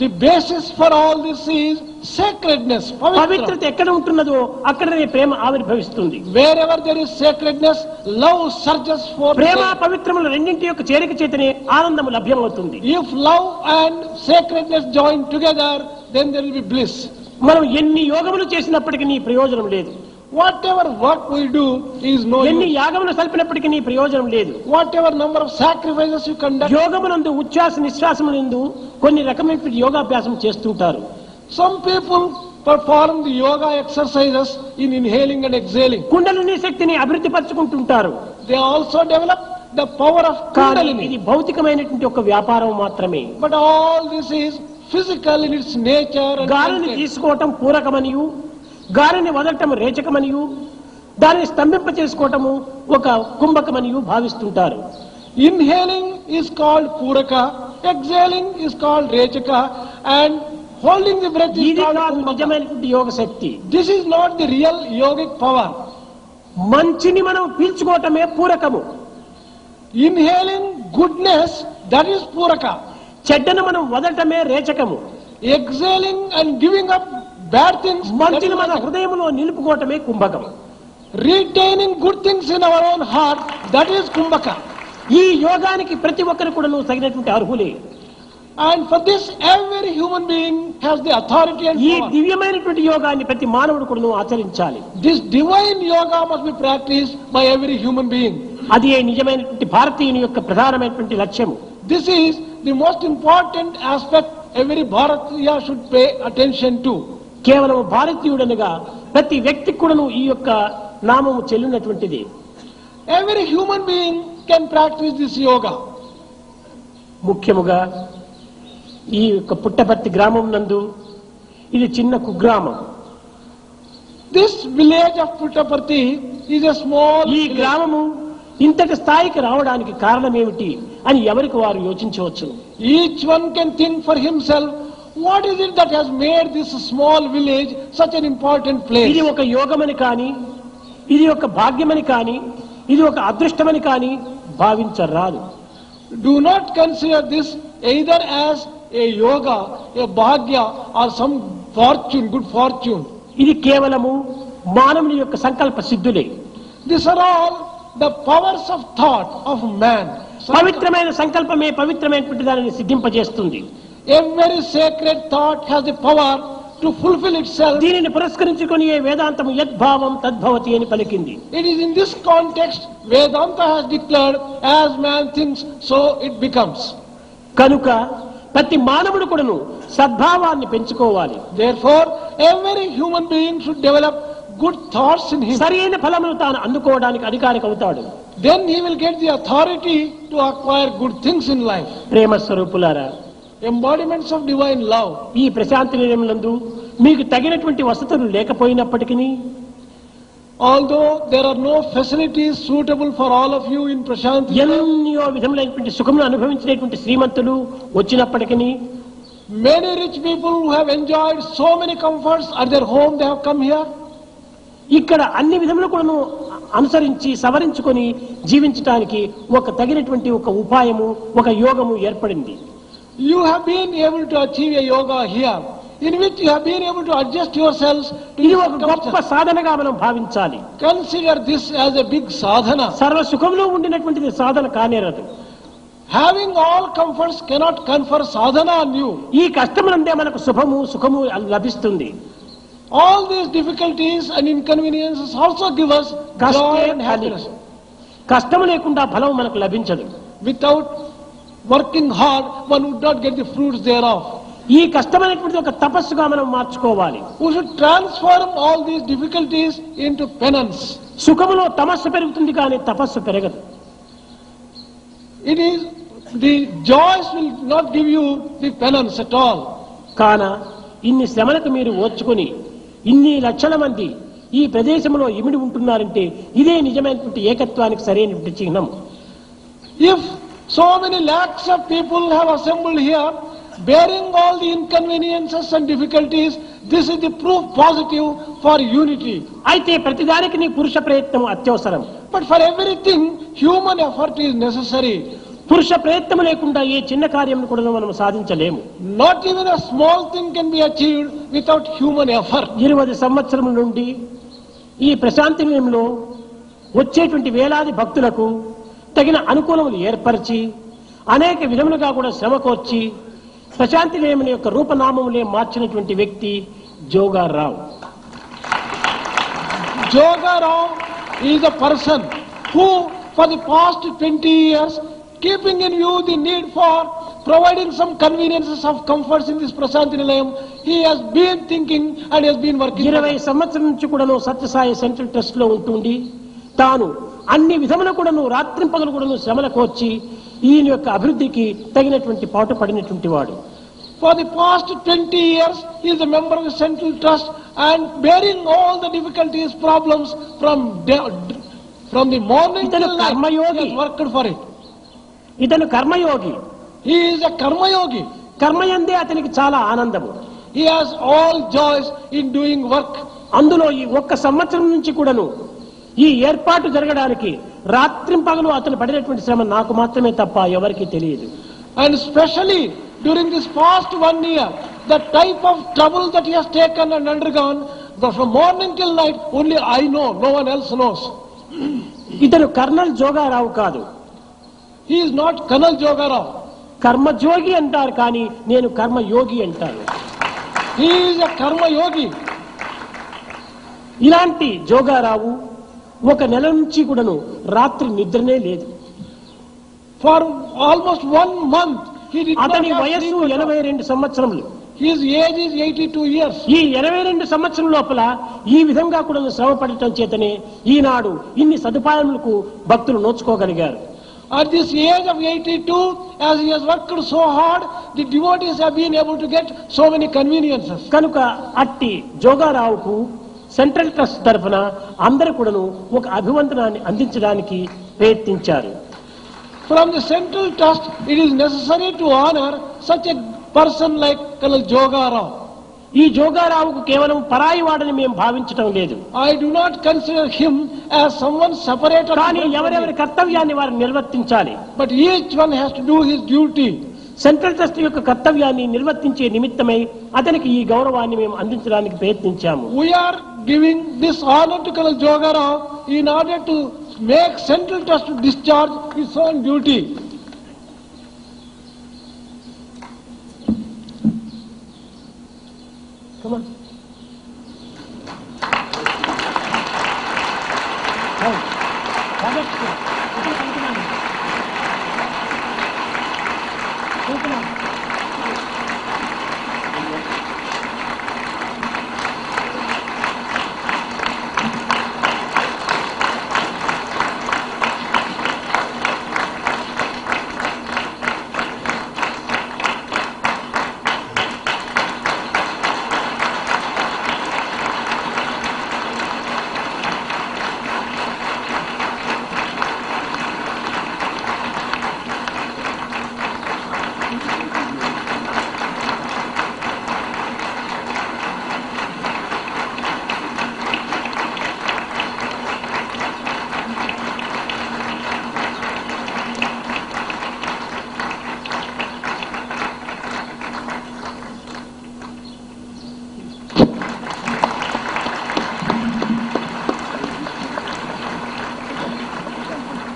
the basis for all this is sacredness. పవిత్రత ఎక్కడ ఉంటున్నదో అక్కడనే ప్రేమ ఆవిర్భవిస్తుంది. Wherever there is sacredness, love surges forth. ప్రేమ పవిత్రముల రెండింటి యొక్క చేరిక చేతనే ఆనందము లభ్యమవుతుంది. If love and sacredness join together, then there will be bliss. మనం ఎన్ని యోగములు చేసినప్పటికీ నీ ప్రయోజనం లేదు. Whatever work we do is no ఎన్ని use. యాగములు సల్పినప్పటికీ నీ ప్రయోజనం లేదు. Whatever number of sacrifices you conduct. యోగమునందు ఉచ్ఛ్వాస నిశ్వాసమునందు కొన్ని రకమైన యోగాభ్యాసం చేస్తుంటారు. Some people perform the yoga exercises in inhaling and exhaling. Kundalini శక్తిని అభివృద్ధి పరుచుకుంటుంటారు. They also develop the power of కానీ ఇది Kundalini. భౌతికమైనటువంటి ఒక వ్యాపారం మాత్రమే. But all this is physical in its nature and గాలిని content. తీసుకోవటం పూరకమనియు గాలిని వదలటం రేచకమనియు దానిని స్తంభింప చేసుకోవటము ఒక కుంభకమనియు భావిస్తుంటారు. Inhaling is called Puraka, exhaling is called Rechaka, and holding the breath is ఇది called కాదు Kumbhaka. నిజమైనటువంటి యోగ శక్తి. This is not the real yogic power. మంచిని మనం పీల్చుకోవటమే పూరకము. Inhaling goodness, that is Puraka. చెడ్డను మనం వదలటమే రేచకము. Exhaling and giving up bad things, that is మంచిని మన Rechaka. హృదయంలో నిలుపుకోవటమే కుంభకము. Retaining good things in our own heart, that is Kumbhaka. ఈ యోగానికి ప్రతి ఒక్కరు కూడా తగినటువంటి అర్హులే. And for this, every human being has the authority and ఈ power. దివ్యమైనటువంటి యోగాన్ని ప్రతి మానవుడు కూడా ఆచరించాలి. This divine yoga must be practiced by every human being. అది నిజమైనటువంటి భారతీయుని యొక్క ప్రధానమైనటువంటి లక్ష్యము. This is the most important aspect every Bharatiya should pay attention to. కేవలం భారతీయుడనగా ప్రతి వ్యక్తికి కూడాను ఈ యొక్క నామము చెల్లినటువంటిది. Every human being can practice this yoga. ముఖ్యముగా ఈ యొక్క పుట్టపర్తి గ్రామం నందు ఇది చిన్న కుగ్రామం. This village of Puttaparthi is a small ఈ village. గ్రామము ఇంతటి స్థాయికి రావడానికి కారణం ఏమిటి అని ఎవరికి వారు యోచించవచ్చు. Each one can think for himself, what is it that has made this small village such an important ఇది place? ఒక యోగమని కానీ ఇది ఒక భాగ్యమని కానీ ఇది ఒక అదృష్టమని కానీ భావించరాదు. Do not consider this either as a yoga, a bhagya, or some fortune, good fortune. ఇది కేవలము మానవుని యొక్క సంకల్ప సిద్ధులే. These are all the powers of thought of man. పవిత్రమైన సంకల్పమే పవిత్రమైనటువంటి దానిని సిద్ధింపజేస్తుంది. Every sacred thought has the power to fulfill itself. దీనిని పురస్కరించుకొని ఏ వేదాంతము యద్భావం తద్భవతి అని పలికింది. It is in this context Vedanta has declared, as man thinks, so it becomes. కనుక ప్రతి మానవుడు కూడాను సద్భావాన్ని పెంచుకోవాలి. Therefore, every human being should develop good thoughts in him. సరైన ఫలమును తాను అందుకోవడానికి అధికారికి అవుతాడు. Then he will get the authority to acquire good things in life. ప్రేమ స్వరూపులారా, Embodiments of divine love. ఈ ప్రశాంతి నిలయంనందు మీకు తగినటువంటి వసతులు లేకపోయినప్పటికీ, Although there are no facilities suitable for all of you in Prashanti, ఎన్నో విధములైనటువంటి సుఖమును అనుభవించినటువంటి శ్రీమంతులు వచ్చినప్పటికీ, many rich people who have enjoyed so many comforts at their home, they have come here. ఇక్కడ అన్ని విధములు కూడాను అనుసరించి సవరించుకొని జీవించడానికి ఒక తగినటువంటి ఒక ఉపాయము, ఒక యోగము ఏర్పడింది. You have been able to achieve a yoga here, in which you have been able to adjust yourselves to ఇది the ఒక గొప్ప circumstances. సాధనగా మనం భావించాలి. Consider this as a big sadhana. సర్వ సుఖంలో ఉండినటువంటిది సాధన కానేరదు. Having all comforts cannot confer sadhana on you. ఈ కష్టమునందే మనకు సుఖము లభిస్తుంది. All these difficulties and inconveniences also give us joy and happiness. కష్టము లేకుండా ఫలం మనకు లభించదు. Without working hard, one would not get the fruits thereof. ఈ కష్టమైనటువంటి ఒక తపస్సుగా మనం మార్చుకోవాలి. We should transform all these difficulties into penance. సుఖములో తమస్సు పెరుగుతుంది కానీ తపస్సు పెరగదు. It is the joys will not give you the penance at all. కాన ఇన్ని శ్రమలకు మీరు ఓర్చుకొని ఇన్ని లక్షల మంది ఈ ప్రదేశంలో ఇమిడి ఉంటున్నారంటే ఇదే నిజమైనటువంటి ఏకత్వానికి సరైనటువంటి చిహ్నం. If so many lakhs of people have assembled here, bearing all the inconveniences and difficulties, this is the proof positive for unity. అయితే ప్రతిదానికి నీ పురుష ప్రయత్నం అత్యవసరం. But for everything, human effort is necessary. పురుష ప్రయత్నం లేకుండా ఏ చిన్న కార్యం కూడా మనం సాధించలేము. Not even a small thing can be achieved without human effort. 20 సంవత్సరముల నుండి ఈ ప్రశాంతి నిలయంలో వచ్చేటువంటి వేలాది భక్తులకు తగిన అనుకూలములు ఏర్పరిచి అనేక విధములుగా కూడా శ్రమ కోర్చి ప్రశాంతి నిలయం యొక్క రూపనామములే మార్చినటువంటి వ్యక్తి Joga Rao. Joga Rao is a person who, for the past 20 years, keeping in view the need for providing some conveniences of comforts in this Prasanthi Nilayam, he has been thinking and has been working. 20 సంవత్సరం నుంచి కూడాను Sathya Sai central trust లో ఉంటుండి తాను అన్ని విధముల కూడాను రాత్రింపగలు కూడాను శ్రమల కోర్చి ఈయన యొక్క అభివృద్ధికి తగినటువంటి పాటు పడినటువంటి వాడు. For the past 20 years, he is a member of the Central Trust and bearing all the difficulties, problems from the morning till night, he has worked for it. ఇతను కర్మయోగి. He is a karma yogi. కర్మయందే అతనికి చాలా ఆనందము. He has all joys in doing work. అందులో ఈ ఒక్క సంవత్సరం నుంచి కూడాను ఈ ఏర్పాటు జరగడానికి రాత్రింపగలు అతను పడినటువంటి శ్రమ నాకు మాత్రమే తప్ప ఎవరికీ తెలియదు. And especially during this past 1 year, the type of trouble that he has taken and undergone, from morning till night, only I know, no one else knows. ఇతను కర్నల్ జోగారావు కాదు. He is not Colonel Joga Rao. కర్మజోగి అంటారు కానీ నేను కర్మయోగి అంటాను. He is a karma yogi. ఇలాంటి జోగారావు ఒక నెల నుంచి కూడాను రాత్రి నిద్రనే లేదు. For almost 1 month, he did not అతని have వయస్సు sleep at all. 82 సంవత్సరములు. His age is 82 years. ఈ 82 సంవత్సరం లోపల ఈ విధంగా కూడా శ్రమ పడటం చేతనే ఈనాడు ఇన్ని సదుపాయములకు భక్తులు నోచుకోగలిగారు. At this age of 82, as he has worked so hard, the devotees have been able to get so many conveniences. కనుక అట్టి జోగారావుకు సెంట్రల్ ట్రస్ట్ తరఫున అందరూ కూడాను ఒక అభివందనాన్ని అందించడానికి ప్రయత్నించారు. From the Central Trust, it is necessary to honor such a person like Colonel Joga Rao. ఈ జోగారావుకు కేవలం పరాయి వాడని మేము భావించటం లేదు. I do not consider him as someone separated కానీ from ఎవరెవరి me. కర్తవ్యాన్ని వారు నిర్వర్తించాలి. But each one has to do his duty. Central trust యొక్క కర్తవ్యాన్ని నిర్వర్తించే నిమిత్తమై అతనికి ఈ గౌరవాన్ని మేము అందించడానికి ప్రయత్నించాము. We are giving this honor to Colonel Joga Rao in order to make Central Trust to discharge its own duty. Come on.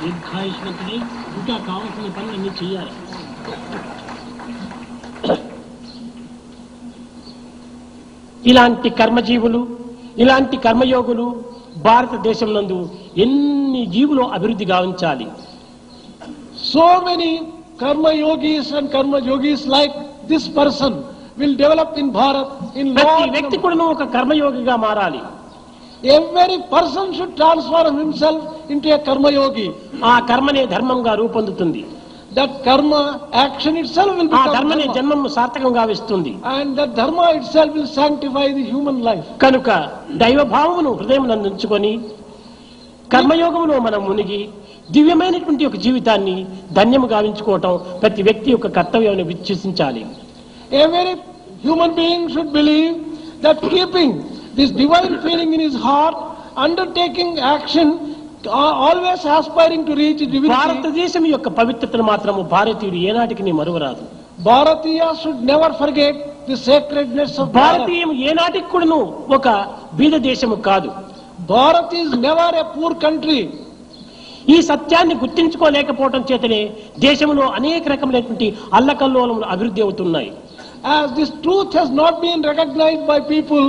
దీర్ఘాయుష్మంతుడై ఇంకా కావాల్సిన పనులన్నీ చేయాలి. ఇలాంటి కర్మజీవులు, ఇలాంటి కర్మయోగులు భారతదేశం నందు ఎన్ని జీవులు అభివృద్ధి గావించాలి. So many karma yogis and karma yogis like this person will develop in Bharat in ప్రతి large వ్యక్తి number. కూడా ఒక కర్మయోగిగా మారాలి. Every person should transform himself into a karma yogi. ఆ కర్మనే ధర్మంగా రూపొందుతుంది. That karma action itself will ఆ become ధర్మనే dharma. జన్మము సార్థకంగా వేస్తుంది. And that dharma itself will sanctify the human life. కనుక దైవభావమును హృదయం నందుంచుకొని కర్మయోగములో మనం మునిగి దివ్యమైనటువంటి ఒక జీవితాన్ని ధన్యము గావించుకోవటం ప్రతి వ్యక్తి యొక్క కర్తవ్యాన్ని విశ్వసించాలి. Every human being should believe that keeping this divine feeling in his heart, undertaking action, always aspiring to reach divinity. భారతదేశం యొక్క పవిత్రతను మాత్రము భారతీయుడు ఏనాటికి మరువరాదు. Bharatiya should never forget the sacredness of Bharat. భారతీయం ఏనాటికి కూడాను ఒక బీద దేశము కాదు. Bharat is never a poor country. ఈ సత్యాన్ని గుర్తించుకోలేకపోవటం చేతనే దేశంలో అనేక రకములైనటువంటి అల్లకల్లోలములు అభివృద్ధి అవుతున్నాయి. As this truth has not been recognized by people,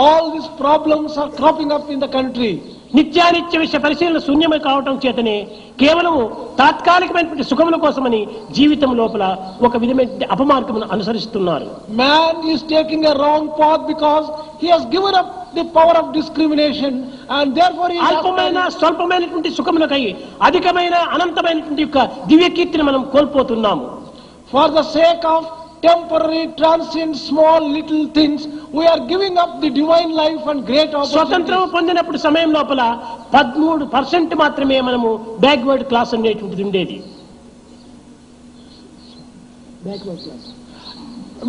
all these problems are cropping up in the country. నిత్యానిత్య విషయ పరిశీలన శూన్యమై కావటం చేతనే కేవలం తాత్కాలికమైనటువంటి సుఖముల కోసమని జీవితం లోపల ఒక విధమైన అపమార్గమును అనుసరిస్తున్నారు. Man is taking a wrong path because he has given up the power of discrimination and therefore he is అల్పమైన స్వల్పమైనటువంటి సుఖములకై అధికమైన అనంతమైనటువంటి యొక్క దివ్య కీర్తిని మనం కోల్పోతున్నాము. for the sake of temporary, transient, small, little things, we are giving up the divine life and great స్వతంత్రం opportunities. పొందినప్పుడు సమయం లోపల 13% మాత్రమే మనము బ్యాక్వర్డ్ క్లాస్ అనేటువంటిది ఉండేది.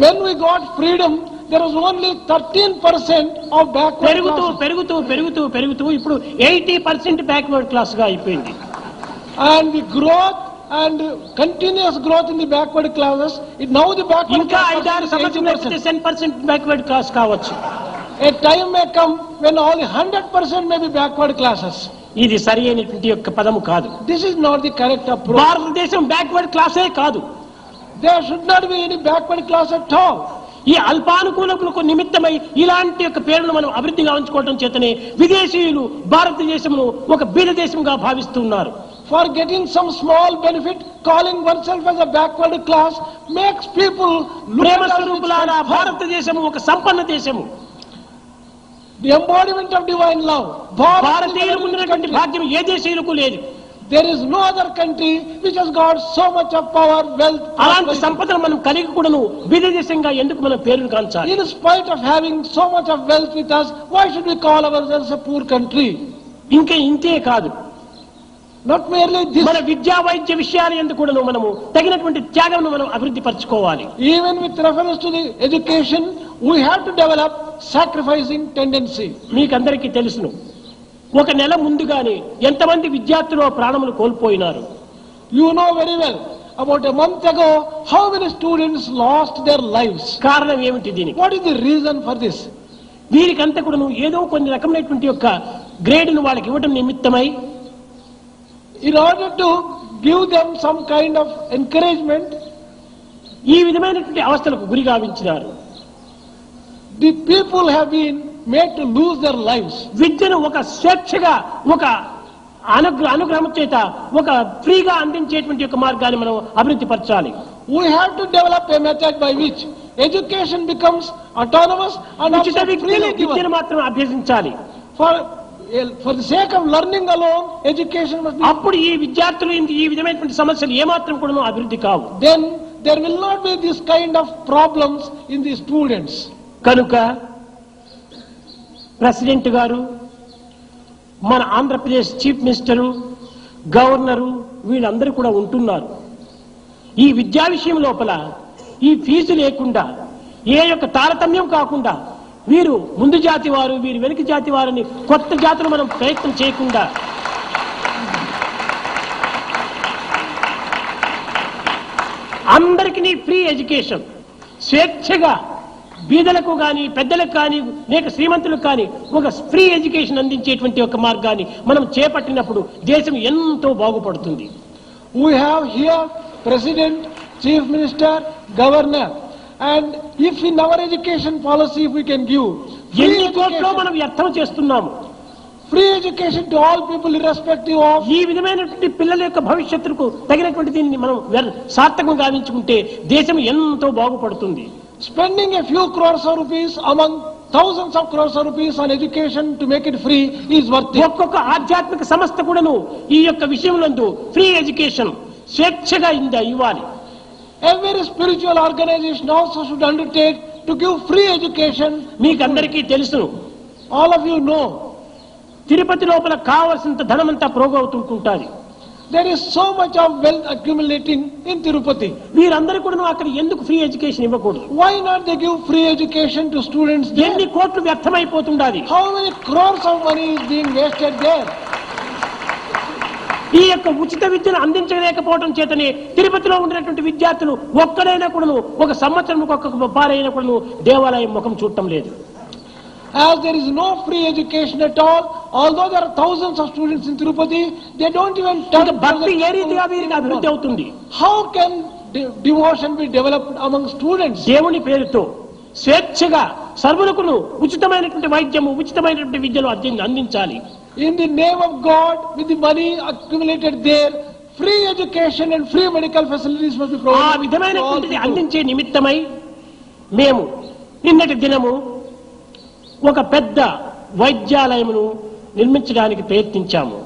When we got freedom, there was only 13% of backward పెరుగుతూ classes. పెరుగుతూ పెరుగుతూ పెరుగుతూ ఇప్పుడు 80% బ్యాక్వర్డ్ క్లాస్ గా అయిపోయింది. And the growth and continuous growth in the backward classes, now the backward ఇంకా classes 5-6 is సంవత్సరాలు 80%. 10% బ్యాక్వర్డ్ క్లాస్ కావచ్చు. A time may come when all the 100% may be backward classes. ఇది సరి అయినటువంటి యొక్క పదము కాదు. This is not the correct approach. భారతదేశం బ్యాక్వర్డ్ క్లాసే కాదు. There should not be any backward class at all. ఈ అల్పానుకూలకులకు నిమిత్తమై ఇలాంటి యొక్క పేరును మనం అభివృద్ధిగా ఉంచుకోవడం చేతనే విదేశీయులు భారతదేశమును ఒక బీద దేశంగా భావిస్తున్నారు. For getting some small benefit, calling oneself as a backward class makes people look Prema at us with స్వరూపులారా some fun. భారతదేశము ఒక సంపన్న దేశము. The embodiment of divine love. Bharat is a భారతీయులకు very rich ఉన్నటువంటి country. భాగ్యం ఏ దేశీయులకు లేదు. There is no other country which has got so much of power, wealth, అలాంటి prosperity. సంపదను మనం కలిగి కూడాను బీద దేశంగా ఎందుకు మనం పేరును కాంచాలి? In spite of having so much of wealth with us, why should we call ourselves a poor country? ఇంకా ఇంతే కాదు, Not merely this, మన విద్యా వైద్య విషయాలు ఎందుకు కూడాను మనము తగినటువంటి త్యాగమును మనం అభివృద్ధి పరచుకోవాలి. even with reference to the education, we have to develop sacrificing tendency. మీకందరికీ తెలుసును, ఒక నెల ముందుగానే ఎంతమంది విద్యార్థులు ప్రాణములు కోల్పోయినారు. You know very well, about a month ago, how many students lost their lives. కారణం ఏమిటి దీనికి? What is the reason for this? వీరికంతా కూడాను ఏదో కొన్ని రకమైనటువంటి యొక్క గ్రేడ్ను వాళ్ళకి ఇవ్వడం నిమిత్తమై In order to give them some kind of encouragement, ఈ విధమైనటువంటి అవస్థలకు గురి గావించినారు. the people have been made to lose their lives. విద్యను ఒక స్వేచ్ఛగా ఒక అనుగ్రహం చేత ఒక ఫ్రీగా అందించేటువంటి ఒక మార్గాన్ని మనం అభివృద్ధి పరచాలి. We have to develop a method by which education becomes autonomous and ఉచిత also freely విద్యను given. మాత్రం అభ్యసించాలి. For the sake of learning alone, education must be. అప్పుడు ఈ విద్యార్థులు ఈ విధమైనటువంటి సమస్యలు ఏమాత్రం కూడా అభివృద్ధి కావు. Then there will not be this kind of problems in the students. కనుక ప్రెసిడెంట్ గారు, మన ఆంధ్రప్రదేశ్ చీఫ్ మినిస్టరు, గవర్నరు వీళ్ళందరూ కూడా ఉంటున్నారు. ఈ విద్యా విషయం లోపల ఈ ఫీజు లేకుండా, ఏ యొక్క తారతమ్యం కాకుండా, వీరు ముందు జాతి వారు, వీరు వెనుక జాతి వారని కొత్త జాతులు మనం ప్రయత్నం చేయకుండా అందరికీ ఫ్రీ ఎడ్యుకేషన్ స్వేచ్ఛగా బీదలకు కానీ పెద్దలకు కానీ లేక శ్రీమంతులకు కానీ ఒక ఫ్రీ ఎడ్యుకేషన్ అందించేటువంటి ఒక మార్గాన్ని మనం చేపట్టినప్పుడు దేశం ఎంతో బాగుపడుతుంది. We have here President, Chief Minister, Governor, and if in our education policy if we can give ఎన్ని కోట్లో మనం వ్యర్థం చేస్తున్నాము. free education to all people irrespective of ఈ విధమైనటువంటి పిల్లల యొక్క భవిష్యత్తుకు తగినటువంటి దీన్ని మనం సార్థకం గావించుకుంటే దేశం ఎంతో బాగుపడుతుంది. spending a few crores of rupees among thousands of crores of rupees on education to make it free is worth it. ఒక్కొక్క ఆధ్యాత్మిక సంస్థ కూడాను ఈ యొక్క విషయంలో ఫ్రీ ఎడ్యుకేషన్ స్వేచ్ఛగా ఇవ్వాలి. Every spiritual organization also should undertake to give free education. మీకందరికీ తెలుసును, all of you know, Tirupati లోపల కావలసినంత ధనమంతా ప్రోగవుతుంటుంది. there is so much of wealth accumulating in Tirupati. వీరందరూ కూడా అక్కడ ఎందుకు ఫ్రీ ఎడ్యుకేషన్ ఇవ్వకూడదు? Why not they give free education to students there? ఎన్ని కోట్లు వ్యర్థమైపోతుండాలి. How many crores of money is being wasted there? ఈ యొక్క ఉచిత విద్యను అందించలేకపోవడం చేతనే తిరుపతిలో ఉన్నటువంటి విద్యార్థులు ఒక్కడైనా కూడాను ఒక సంవత్సరం ఒక్కొక్క పారైనా కూడాను దేవాలయం ముఖం చూడటం లేదు. As there is no free education at all, although there are thousands of students in Tirupati, they don't even touch. భక్తి ఏ రీతిగా వీరికి అభివృద్ధి అవుతుంది? How can devotion be developed among students? దేవుని పేరుతో స్వేచ్ఛగా సర్వులకును ఉచితమైనటువంటి వైద్యము ఉచితమైనటువంటి విద్యను అందించాలి. In the name of God, with the money accumulated there, free education and free medical facilities must be ఆ provided. విధమైనటువంటిది అందించే నిమిత్తమై మేము నిన్నటి దినము ఒక పెద్ద వైద్యాలయమును నిర్మించడానికి ప్రయత్నించాము.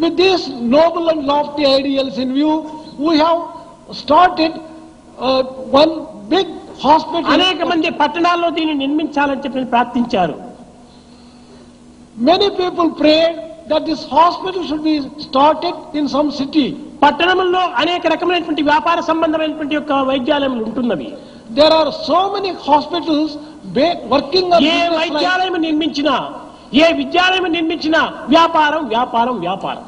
With these noble and lofty ideals in view, we have started one big hospital. అనేక మంది పట్టణాల్లో దీన్ని నిర్మించాలని చెప్పి ప్రార్థించారు. Many people prayed that this hospital should be started in some city. పట్టణంలో అనేక రకమైనటువంటి వ్యాపార సంబంధమైనటువంటి యొక్క వైద్యాలయాలు ఉంటున్నవి. There are so many hospitals working on A business lines. వైద్యాలయం నిర్మించినా ఏ విద్యాలయం నిర్మించినా వ్యాపారం వ్యాపారం వ్యాపారం.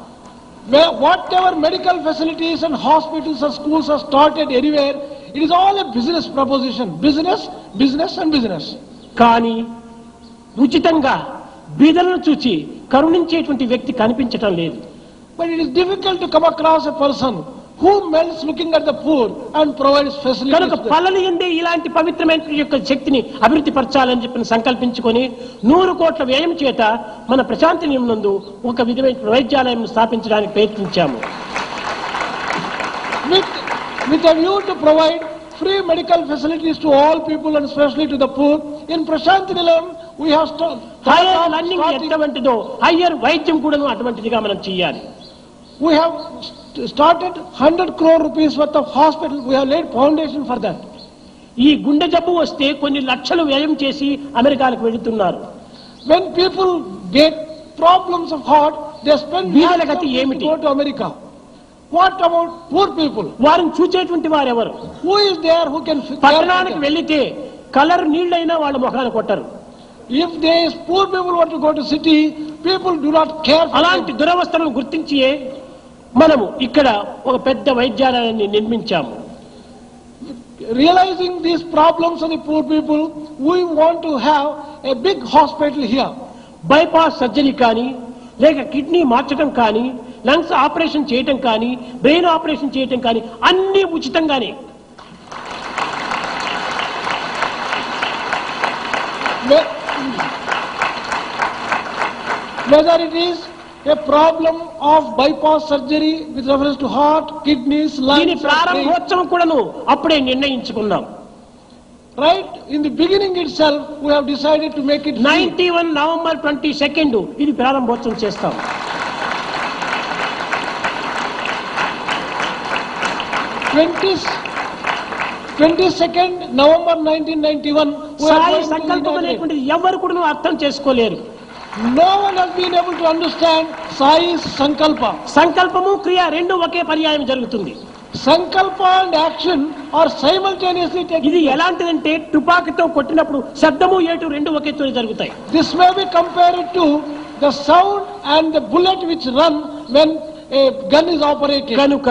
Whatever medical facilities and hospitals or schools are started anywhere, it is all a business proposition. Business, business and business. కానీ ఉచితంగా బీదలను చూచి కరుణించేటువంటి వ్యక్తి కనిపించటం లేదు. But it is difficult to come across a person who melts looking at the poor and provides facilities. కనుక పల్లెలు ఎందే ఇలాంటి పవిత్రమైన యొక్క శక్తిని అభివృద్ధి పరచాలని చెప్పి సంకల్పించుకొని 100 కోట్ల వ్యయం చేత మన ప్రశాంతి నిలయంనందు ఒక విధమైన వైద్యాలయం స్థాపించడానికి ప్రయత్నించాము. With a view to provide free medical facilities to all people and especially to the poor, in Prashanti Nilayam we have higher learning ఎటువంటిదో హైయర్ వైద్యం కూడా అటువంటిదిగా మనం చేయాలి. We have started 100 crore rupees worth of hospital. We have laid foundation for that. ఈ గుండె జబ్బు వస్తే కొన్ని లక్షలు వ్యయం చేసి అమెరికాలకు వెళుతున్నారు. When people get problems of heart, they spend వీళ్ళ lakhs of గతి money ఏమిటి? to go to America. What about poor people? వారిని చూచేటువంటి వారు ఎవరు? Who is there who can care for పట్టణానికి them? వెళితే కలర్ నీళ్ళైనా వాళ్ళ ముఖాన్ని కొట్టరు. If there is poor people want to go to city, people do not care for అలాంటి them. దురవస్థలను గుర్తించి మనము ఇక్కడ ఒక పెద్ద వైద్యాలయాన్ని నిర్మించాము. Realizing these problems of the poor people, we want to have a big hospital here. Bypass surgery కానీ లేక kidney మార్చడం కానీ లంగ్స్ ఆపరేషన్ చేయటం కానీ బ్రెయిన్ ఆపరేషన్ చేయటం కానీ అన్ని ఉచితంగానే. Whether it is a problem of bypass surgery with reference to heart, kidneys, దీని lungs, and brain. ప్రారంభోత్సవం కూడాను అప్పుడే నిర్ణయించుకున్నాం. Right in the beginning itself, we have decided to make it free. 91 November 22 ఇది ప్రారంభోత్సవం చేస్తాం. 22nd November 1991, we are Sai going to సంకల్పం inaugurate. అనేటువంటిది ఎవరు కూడా అర్థం చేసుకోలేరు. No one has been able to understand Sai's Sankalpa. సంకల్పము క్రియ రెండు ఒకే పర్యాయం జరుగుతుంది. Sankalpa and action are simultaneously taking ఇది place. ఎలాంటిదంటే తుపాకీతో కొట్టినప్పుడు శబ్దము ఏటు రెండు ఒకేసారి జరుగుతాయి. This may be compared to the sound and the bullet which run when a gun is operated. కనుక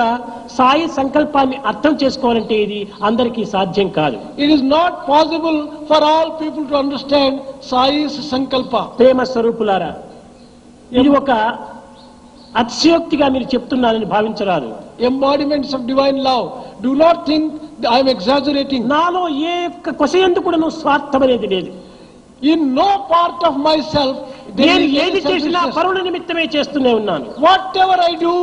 సాయి సంకల్పాన్ని అర్థం చేసుకోవాలంటే ఇది అందరికీ సాధ్యం కాదు. It is not possible for all people to understand Sai's Sankalpa. ప్రేమ స్వరూపులారా, ఇది ఒక అతిశయోక్తిగా మీరు చెప్తున్నారని భావించరాదు. Embodiments of divine love. Do not think I am exaggerating. నాలో ఏ ఒక్క కొసయందు కూడా స్వార్థం అనేది లేదు. In no part of myself there నేను is any ఏది చేసినా selfishness. పరుల నిమిత్తమే చేస్తూనే ఉన్నాను. Whatever I do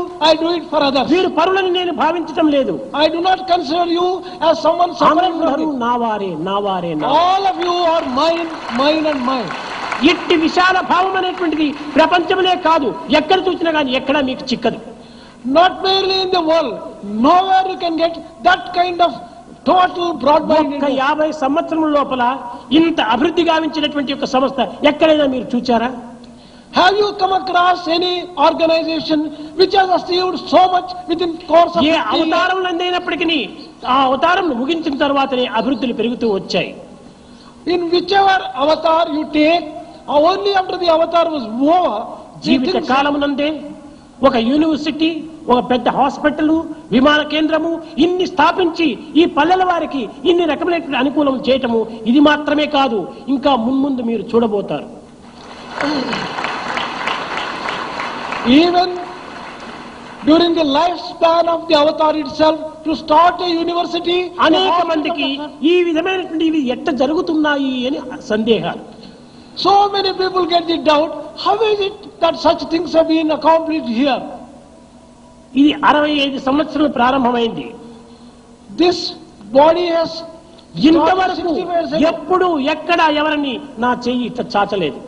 it for others. వీరు పరులని నేను భావించటం లేదు. I do not consider you as someone separate from అందరూ me. నావారే నావారే నా. All of you are mine, mine and mine. ఇట్టి విశాల భావం అనేటువంటిది ప్రపంచంలో కాదు, ఎక్కడ చూసినా కానీ ఎక్కడా మీకు చిక్కదు. Not merely in the world, nowhere you can get that kind of total ఒక్క broad-mindedness. 50 సంవత్సరముల లోపల ఇంత అభివృద్ధి గావించినటువంటి ఒక సంస్థ ఎక్కడైనా మీరు చూచారా? Have you come across any organization which has achieved so much within course of A 50 years? అవతారం అందినప్పటికీ ఆ అవతారం ముగించిన తర్వాతనే అభివృద్ధులు పెరుగుతూ వచ్చాయి. In whichever avatar you take, only after the avatar was over, జీవిత కాలమునందే ఒక యూనివర్సిటీ, ఒక పెద్ద హాస్పిటల్, విమాన కేంద్రము ఇన్ని స్థాపించి ఈ పల్లెల వారికి ఇన్ని రకమైనటువంటి అనుకూలం చేయటము ఇది మాత్రమే కాదు, ఇంకా మున్ముందు మీరు చూడబోతారు. even during the lifespan of the avatar itself, to start a university, అనేక మందికి ఈ విధమైనటువంటి ఇవి ఎట్ట జరుగుతున్నాయి అని సందేహాలు. so many people get the doubt, how is it that such things have been accomplished here? ఇది 65 సంవత్సరాలు ప్రారంభమైంది. This body has ఇంతవరకు 65 years ago. ఎప్పుడు ఎక్కడ ఎవరిని నా చెయ్యి ఇట్లా చాచలేదు.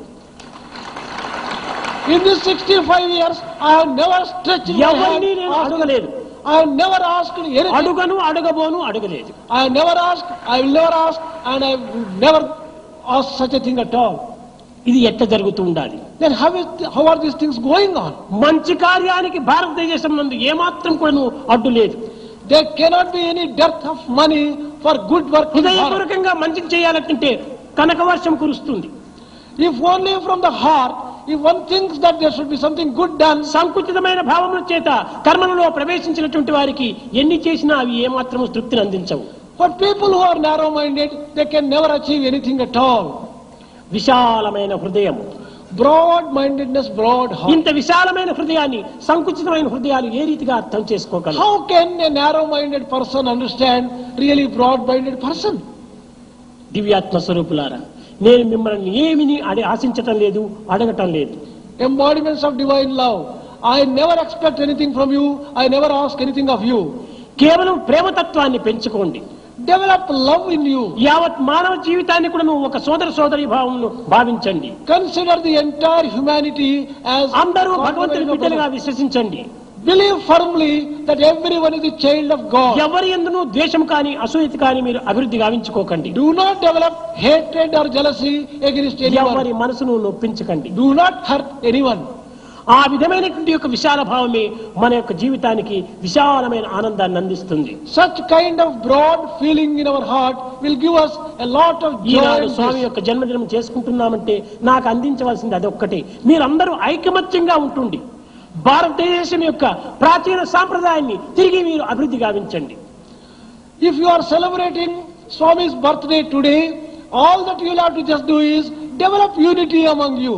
In these 65 years, I have never stretched my hand. ఎవరిని నేను అడగలేదు. I have never asked anything. అడుగను అడగబోను అడగలేదు. I have never asked, I will never ask, and I will never ask such a thing at all. ఇది ఎట్ట జరుగుతూ ఉండాలి? Then how are these things going on? మంచి కార్యానికి భారతదేశం నందు ఏమాత్రం కూడా అడ్డు లేదు. There cannot be any dearth of money for good work in Bharat. హృదయపూర్వకంగా మంచి చేయాలంటే కనకవర్షం కురుస్తుంది. If only from the heart, if one thinks that there should be something good done, సంకుచితమైన భావముల చేత కర్మలలో ప్రవేశించినటువంటి వారికి ఎన్ని చేసినా అవి ఏమాత్రం తృప్తిని అందించవు. for people who are narrow-minded, they can never achieve anything at all. విశాలమైన హృదయం, Broad-mindedness, broad heart. ఇంత విశాలమైన హృదయాన్ని సంకుచితమైన హృదయాలు ఏ రీతిగా అర్థం చేసుకోగలవు? How can a narrow-minded person understand really broad-minded person? దివ్యాత్మ స్వరూపులారా, నేను మిమ్మల్ని ఏమిని ఆశించటం లేదు, అడగటం లేదు. Embodiments of divine love. I never expect anything from you. I never ask anything of you. కేవలం ప్రేమతత్వాన్ని పెంచుకోండి. Develop love in you. యావత్ మానవ జీవితాన్ని కూడా నువ్వు ఒక సోదరి భావంను భావించండి. Consider the entire humanity as అందరూ భగవంతుని బిడ్డలుగా విశ్వసించండి. Believe firmly that everyone is a child of God. ఎవరి యందును ద్వేషం కానీ అసూయత కానీ మీరు అభివృద్ధి గావించుకోకండి. Do not develop hatred or jealousy against anyone. ఎవరి మనసును నొప్పించకండి. Do not hurt anyone. ఆ విధమైనటువంటి యొక్క విశాల భావమే మన యొక్క జీవితానికి విశాలమైన ఆనందాన్ని అందిస్తుంది. Such kind of broad feeling in our heart will give us a lot of joy. ఈనాడు స్వామి యొక్క జన్మదినం చేసుకుంటున్నామంటే నాకు అందించవలసింది అదొక్కటే. మీరందరూ ఐకమత్యంగా ఉంటుండి భారతదేశం యొక్క ప్రాచీన సాంప్రదాయాన్ని తిరిగి మీరు అభివృద్ధి గావించండి. If you are celebrating Swami's birthday today, all that you will have to just do is develop unity among you.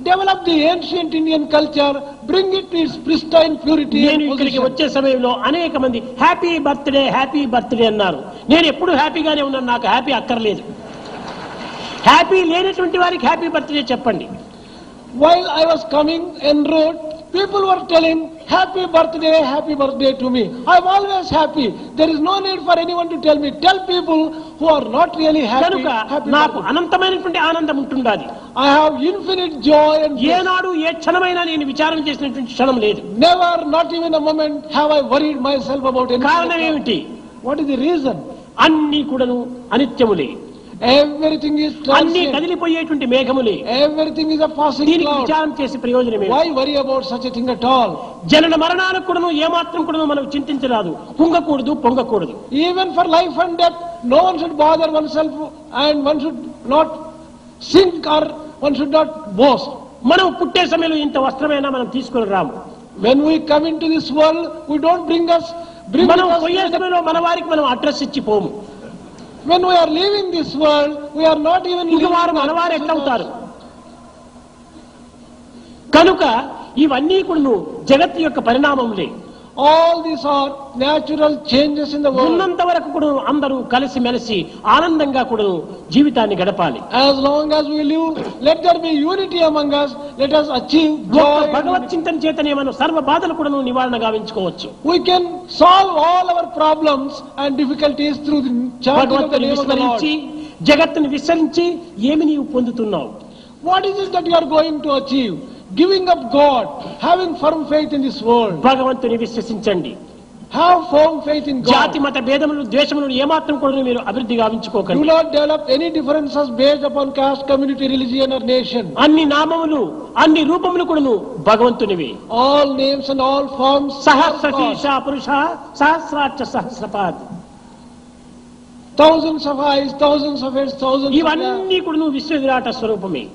Develop the ancient Indian culture, bring it to its pristine purity and నేను ఇక్కడికి position. వచ్చే సమయంలో అనేక మంది happy birthday అన్నారు. నేను ఎప్పుడు హ్యాపీగానే ఉన్నాను, నాకు హ్యాపీ అక్కర్లేదు. హ్యాపీ లేనటువంటి వారికి హ్యాపీ బర్త్డే చెప్పండి. While I was coming en route, people were telling, happy birthday to me. I'm always happy. There is no need for anyone to tell me. Tell people who are not really happy, కనుక happy నాకు birthday. అనంతమైనటువంటి ఆనందం ఉంటుండాలి. I have infinite joy and bliss. ఏనాడు ఏ క్షణమైనా నేను విచారం చేసినటువంటి క్షణం లేదు. Never, not even a moment, have I worried myself about కారణం anything. ఏమిటి? What is the reason? అన్ని కూడాను అనిత్యములే, Everything is అన్ని transient. కదిలిపోయేటువంటి మేఘములే. Everything is a passing దీనికి cloud. విచారం చేసి ప్రయోజనమే. Why worry about such a thing at all? జనన మరణాలకు కూడాను ఏమాత్రం కూడాను మనం చింతించరాదు, పొంగకూడదు. Even for life and death, no one should bother oneself and one should not sink or one should not boast. మనం పుట్టే సమయంలో ఇంత వస్త్రమైనా మనం తీసుకుని రాము. When we come into this world, we don't bring us bring మనం with us పోయే to the- సమయంలో మన వారికి మనం అడ్రస్ ఇచ్చి పోము. when we are leaving this world, we are not even ఇంక leaving వారు the మనవారు address with ఎట్లవుతారు? us. కనుక ఇవన్నీ కూడా జగత్తు యొక్క పరిణామంలే. All these are natural changes in the world. ఉన్నంత వరకు కూడా అందరూ కలిసిమెలిసి ఆనందంగా కూడా జీవితాన్ని గడపాలి. As long as we live, let there be unity among us. Let us achieve ఒక్క joy. భగవత్ చింతన చేతనే మనం సర్వ బాధలు కూడా నివారణ గావించుకోవచ్చు. We can solve all our problems and difficulties through the chanting of the భగవంతుని name of the Lord. విస్మరించి జగత్తుని విస్మరించి ఏమి నీవు పొందుతున్నావు? What is it that you are going to achieve? Giving up God, having firm faith in this world. భగవంతుని విశ్వసించండి. Have firm faith in జాతి God. మత భేదములు ద్వేషములు ఏమాత్రం కూడా మీరు అభివృద్ధి Do గావించుకోకండి. not develop any differences based upon caste, community, religion or nation. అన్ని నామములు అన్ని రూపములు కూడాను భగవంతునివి. All names and all forms are సహస్రశీర్ష God. పురుష సహస్రాక్ష సహస్రపాద్. Thousands of eyes, thousands of heads, thousands of hands. ఇవన్నీ కూడాను విశ్వ విరాట స్వరూపమే.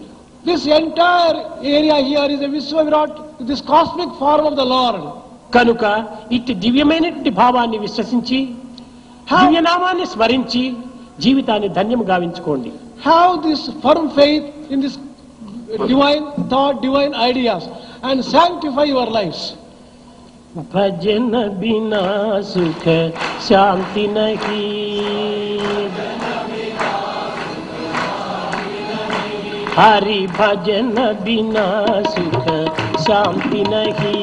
This entire area here is a Vishwavirat, this cosmic form of the Lord. కనుక ఇట్టి దివ్యమైనటువంటి భావాన్ని విశ్వసించి దివ్యనామాన్ని స్మరించి జీవితాన్ని ధన్యం గావించుకోండి. Have this firm faith in this divine thought, divine ideas, and sanctify your lives. భజన బినా సుఖ శాంతి నహీ, హరి భజన బినా సుఖ శాంతి నహీ,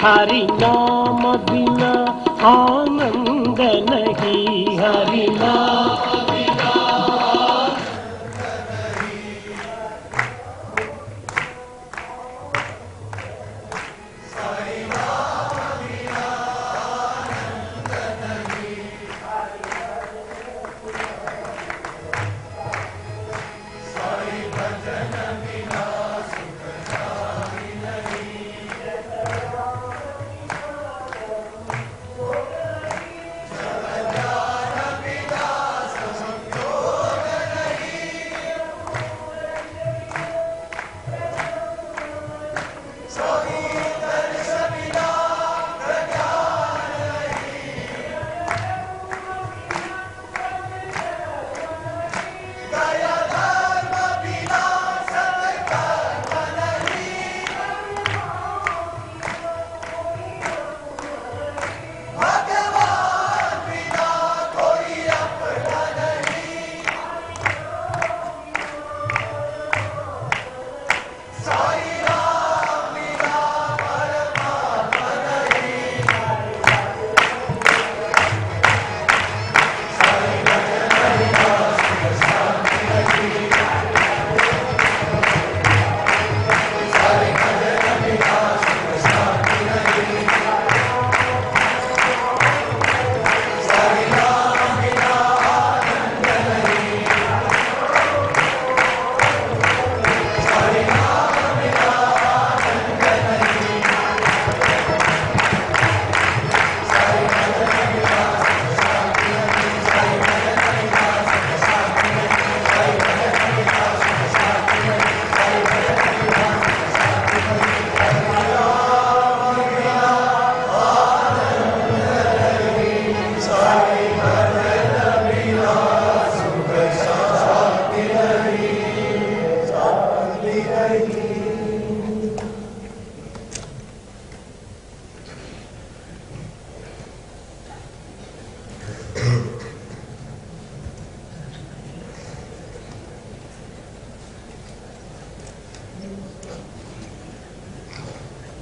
హరి నామ బినా ఆనంద నహీ, హరి నామ